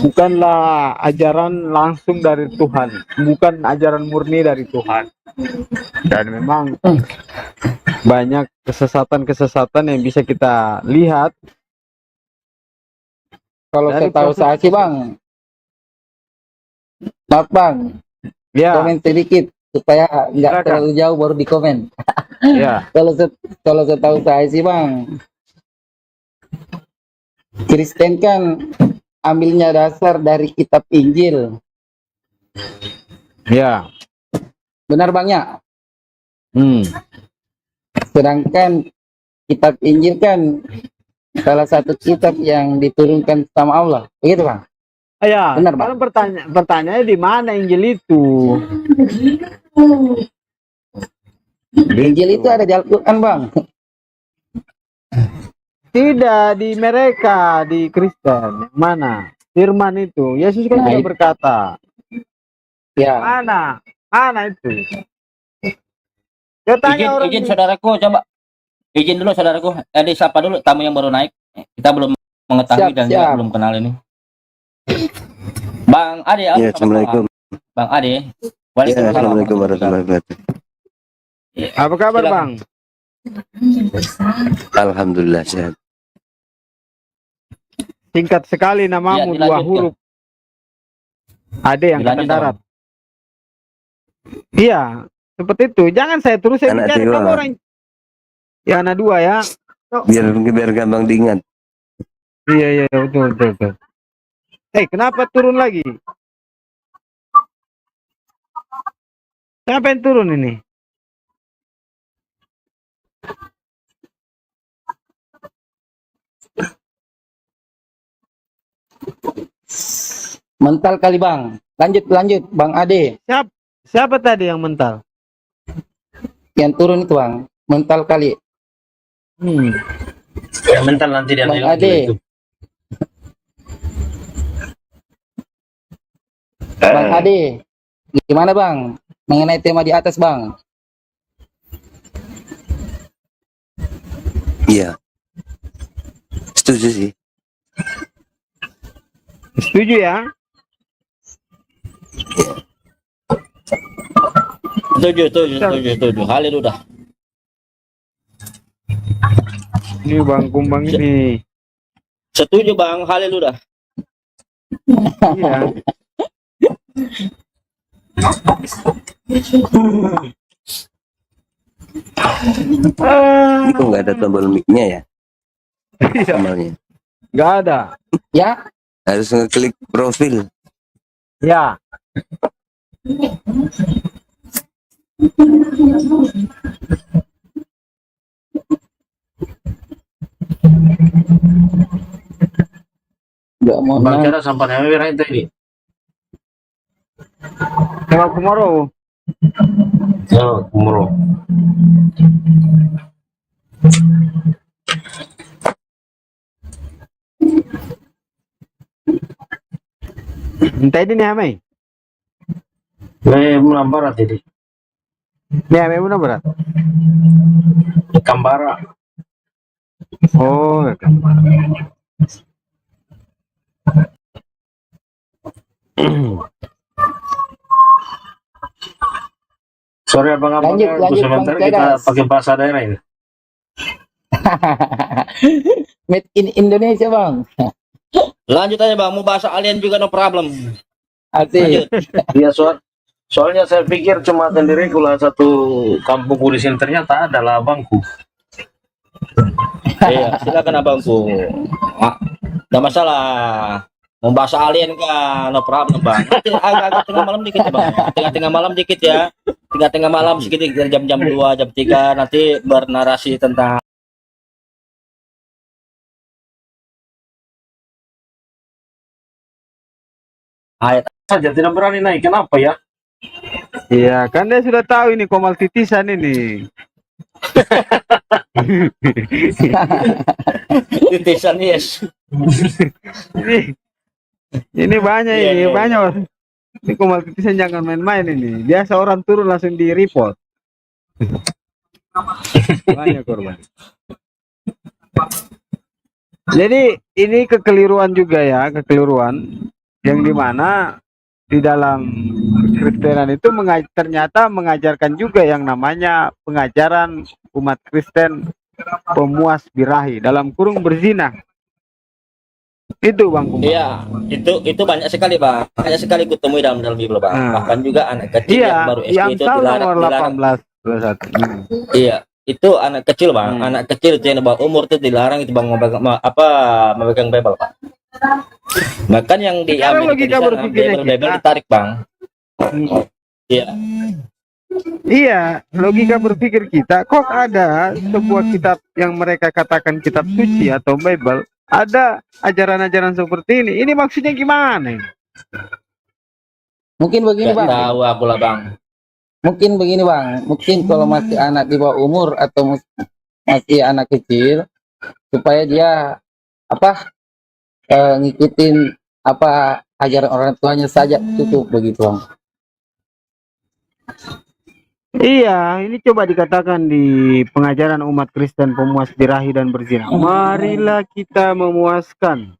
bukanlah ajaran langsung dari Tuhan, bukan ajaran murni dari Tuhan. Dan memang banyak kesesatan-kesesatan yang bisa kita lihat. Kalau saya tahu saya sih, Bang. Maaf, Bang. Ya. Komen sedikit supaya nggak terlalu jauh baru di komen. Ya. Kalau saya tahu saya sih, Bang. Kristen kan ambilnya dasar dari kitab Injil. Ya. Benar, Bang, ya? Sedangkan kitab Injil kan salah satu kitab yang diturunkan sama Allah. Begitu, Bang? Ya, benar, Bang. Pertanyaannya di mana Injil itu? Di Injil itu ada di Al-Quran, Bang. Tidak di mereka, di Kristen. Yang mana? Firman itu. Yesus kan Nah, sudah itu. berkata. Ya, Mana? Mana itu? Dia Izin, tanya orang izin di... saudaraku, coba. Izin dulu saudaraku. Tadi siapa dulu tamu yang baru naik? Kita belum mengetahui siap, dan juga siap. belum kenal ini. Bang Ade, Ya, Assalamualaikum. Bang Ade. Ya, Waalaikumsalam. Assalamualaikum warahmatullahi wabarakatuh. Apa kabar, Silakan. Bang? Alhamdulillah sehat. Singkat sekali namamu, Ya, 2 dilanjutkan. huruf. Ade yang kata Dilanjut, darat. Iya, seperti itu. Jangan saya terus saya Anak bicara. dewa. Kamu orang... Ya, anak 2 ya. Biar gampang diingat. Iya, iya, betul, betul, betul. Kenapa turun lagi? Kenapa yang turun ini? Mental kali Bang. Lanjut, lanjut Bang Ade. Siapa tadi yang mental? Yang turun itu Bang. Mental kali. Ya, mental nanti dia Bang nilai Ade. itu. Bang Ade. Gimana Bang? Mengenai tema di atas Bang. Iya. Setuju sih. Setuju ya? Setuju. Haleluya. Ini Bang Kumbang ini. Setuju Bang, haleluya. Iya. Ini kok nggak ada tombol mic-nya ya? Tombolnya. Nggak ada. Ya. Harus ngeklik profil. Ya. Nggak mau Bang cara sampahnya merah itu ini. Tema Kumaro. Oh, umroh. Entah ini nih Amai. Mulam barat ini. Nih Amai mana berat? Kambara. Oh, Sorry abang-abang, Lanjut, lanjut, sebentar Bang kita Cedas. pakai bahasa daerah ini. Made in Indonesia Bang. Lanjut aja Bang, mau bahasa alien juga no problem. Asik. Iya soalnya saya pikir cuma sendiri lah satu kampungku di sini, ternyata adalah abangku. Iya, silakan abangku. Nggak masalah. Mau bahasa alien kan, no problem Bang. Nanti agak tengah malam dikit ya Bang. Tengah-tengah malam dikit ya. Tengah-tengah malam sedikit jam-jam 2, jam 3 nanti bernarasi tentang ayat Saja tidak berani naik, kenapa ya? iya kan dia sudah tahu ini komal titisan ini. titisan yes. Ini banyak Iya, ini iya, banyak. Ini komal titisan jangan main-main ini. Biasa orang turun langsung di report. Banyak korban. Jadi ini kekeliruan juga ya, kekeliruan yang dimana di dalam Kristenan itu ternyata mengajarkan juga yang namanya pengajaran umat Kristen pemuas birahi dalam kurung berzina. Itu Bang Kumbang. Iya, itu banyak sekali Bang. Banyak sekali kutemui dalam Bible Bang. Bahkan juga anak kecil yang baru SD Yang itu tahun nomor dilarang. 18 21. Iya, itu anak kecil Bang. Anak kecil itu yang di bawah umur itu dilarang itu Bang memegang Bible Pak. Bahkan yang di Sekarang Amerika logika di sana, berpikirnya Bible kita. ditarik Bang. Iya. Iya, logika berpikir kita, kok ada sebuah kitab yang mereka katakan kitab suci atau Bible, ada ajaran-ajaran seperti ini. Ini maksudnya gimana? Mungkin begini Nggak Bang. tahu aku lah Bang. Mungkin begini Bang. Mungkin kalau masih anak di bawah umur atau masih anak kecil, supaya dia apa ngikutin apa ajaran orang tuanya saja, cukup begitu Bang. Iya, ini coba dikatakan di pengajaran umat Kristen pemuas birahi dan berzina. Marilah kita memuaskan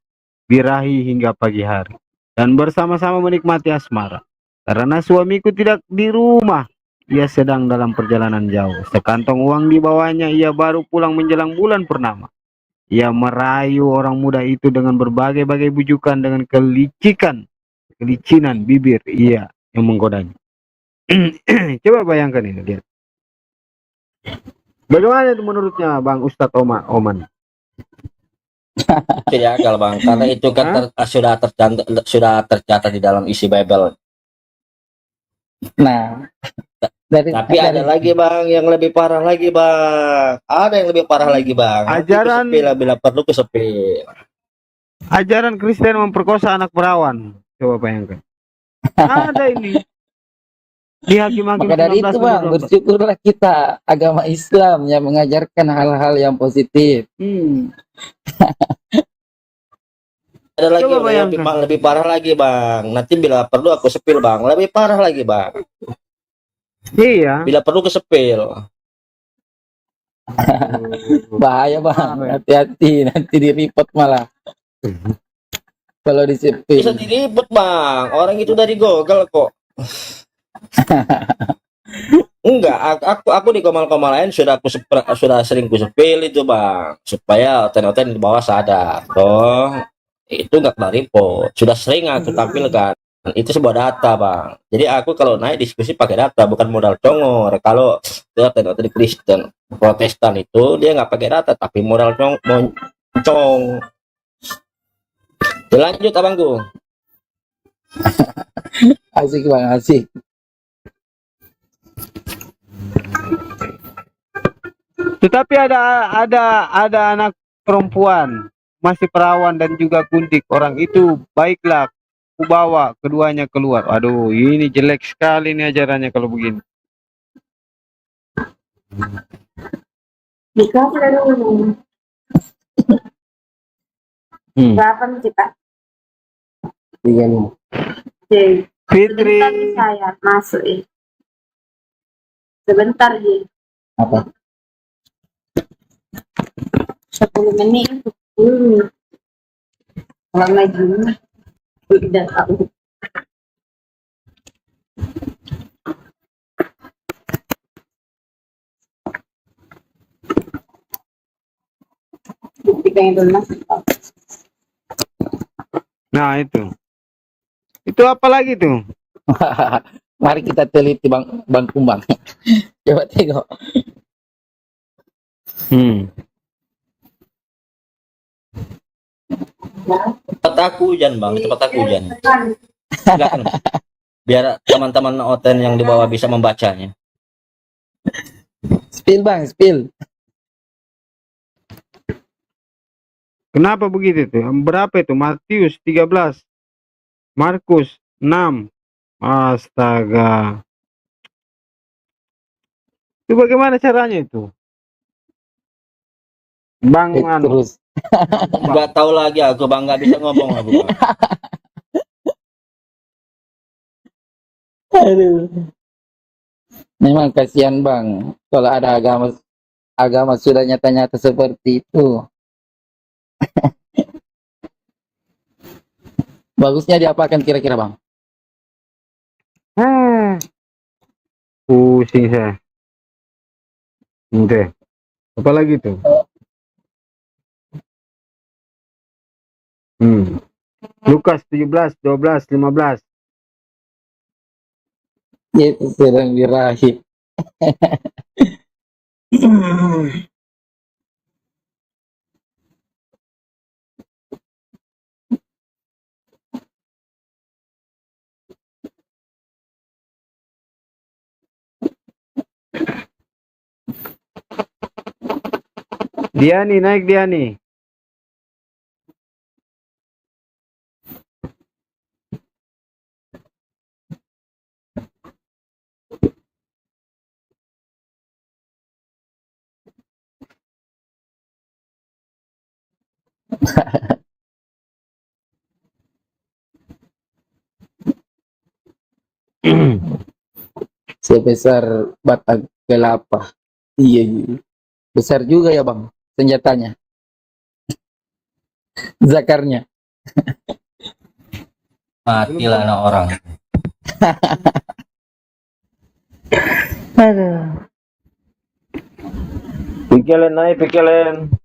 birahi hingga pagi hari dan bersama-sama menikmati asmara. Karena suamiku tidak di rumah, ia sedang dalam perjalanan jauh. Sekantong uang di bawahnya, ia baru pulang menjelang bulan purnama. Ia merayu orang muda itu dengan berbagai-bagai bujukan dengan kelicinan bibir ia yang menggodanya. Coba bayangkan ini, lihat. Bagaimana itu menurutnya Bang Ustadz Oman? Tidak akal Bang, karena itu kan sudah tercatat di dalam isi Bible. Nah, Tapi ada lagi Bang yang lebih parah lagi Bang. Ada yang lebih parah lagi Bang. Ajaran bila perlu kesepil. Ajaran Kristen memperkosa anak perawan. Coba bayangkan. Ada ini. Di Hakim-Hakim maka dari 19, itu Bang, 19. bersyukurlah kita agama Islam yang mengajarkan hal-hal yang positif. Ada lagi yang lebih parah lagi Bang. Nanti bila perlu aku sepil Bang. Lebih parah lagi Bang. Iya. Bila perlu kesepil. Bahaya Bang, hati-hati nanti di-report malah. Kalau disepil. Bisa di-report Bang. Orang itu dari Google kok. Enggak, aku di komal-komal lain sudah sering kusepil itu Bang, supaya oten-oten di bawah sadar. Toh itu enggak kena report. Sudah sering aku tampilkan. Itu sebuah data Bang. Jadi aku kalau naik diskusi pakai data, bukan modal congor. Kalau oten-oten di Kristen Protestan itu dia nggak pakai data, tapi modal moncong. Lanjut abangku. Asik Bang, asik. Tetapi ada anak perempuan masih perawan dan juga gundik. Orang itu baiklah ku bawa keduanya keluar. Aduh, ini jelek sekali nih ajarannya kalau begini. Berapa nih kita? 3 Fitri. Sebentar nih saya masuk ya. Sebentar ya. Apa? 10 menit. Kalau lagi udah tahu. Nah itu apa lagi tuh? Mari kita teliti Bang Kumbang. Coba tengok. Tempat aku hujan Bang, tempat aku hujan. Silakan. Biar teman-teman oten yang di bawah bisa membacanya. Spill Bang, spill. Kenapa begitu tuh? Berapa itu? Matius 13, Markus 6. Astaga. Itu bagaimana caranya itu? Bang terus. Enggak tahu lagi aku Bang, nggak bisa ngomong aku Bang. Aduh. Memang kasihan Bang, kalau ada agama sudah nyata-nyata seperti itu. Bagusnya diapakan kira-kira Bang? Pusing saya. Oke. Apa lagi tuh? Lukas 17, 12, 15. Itu sedang birahi. Diani, naik Diani. Sebesar batang kelapa. Iya, iya. Besar juga ya bang senjatanya. Zakarnya. Matilah anak orang. Aduh. Pikirin naik, pikirin.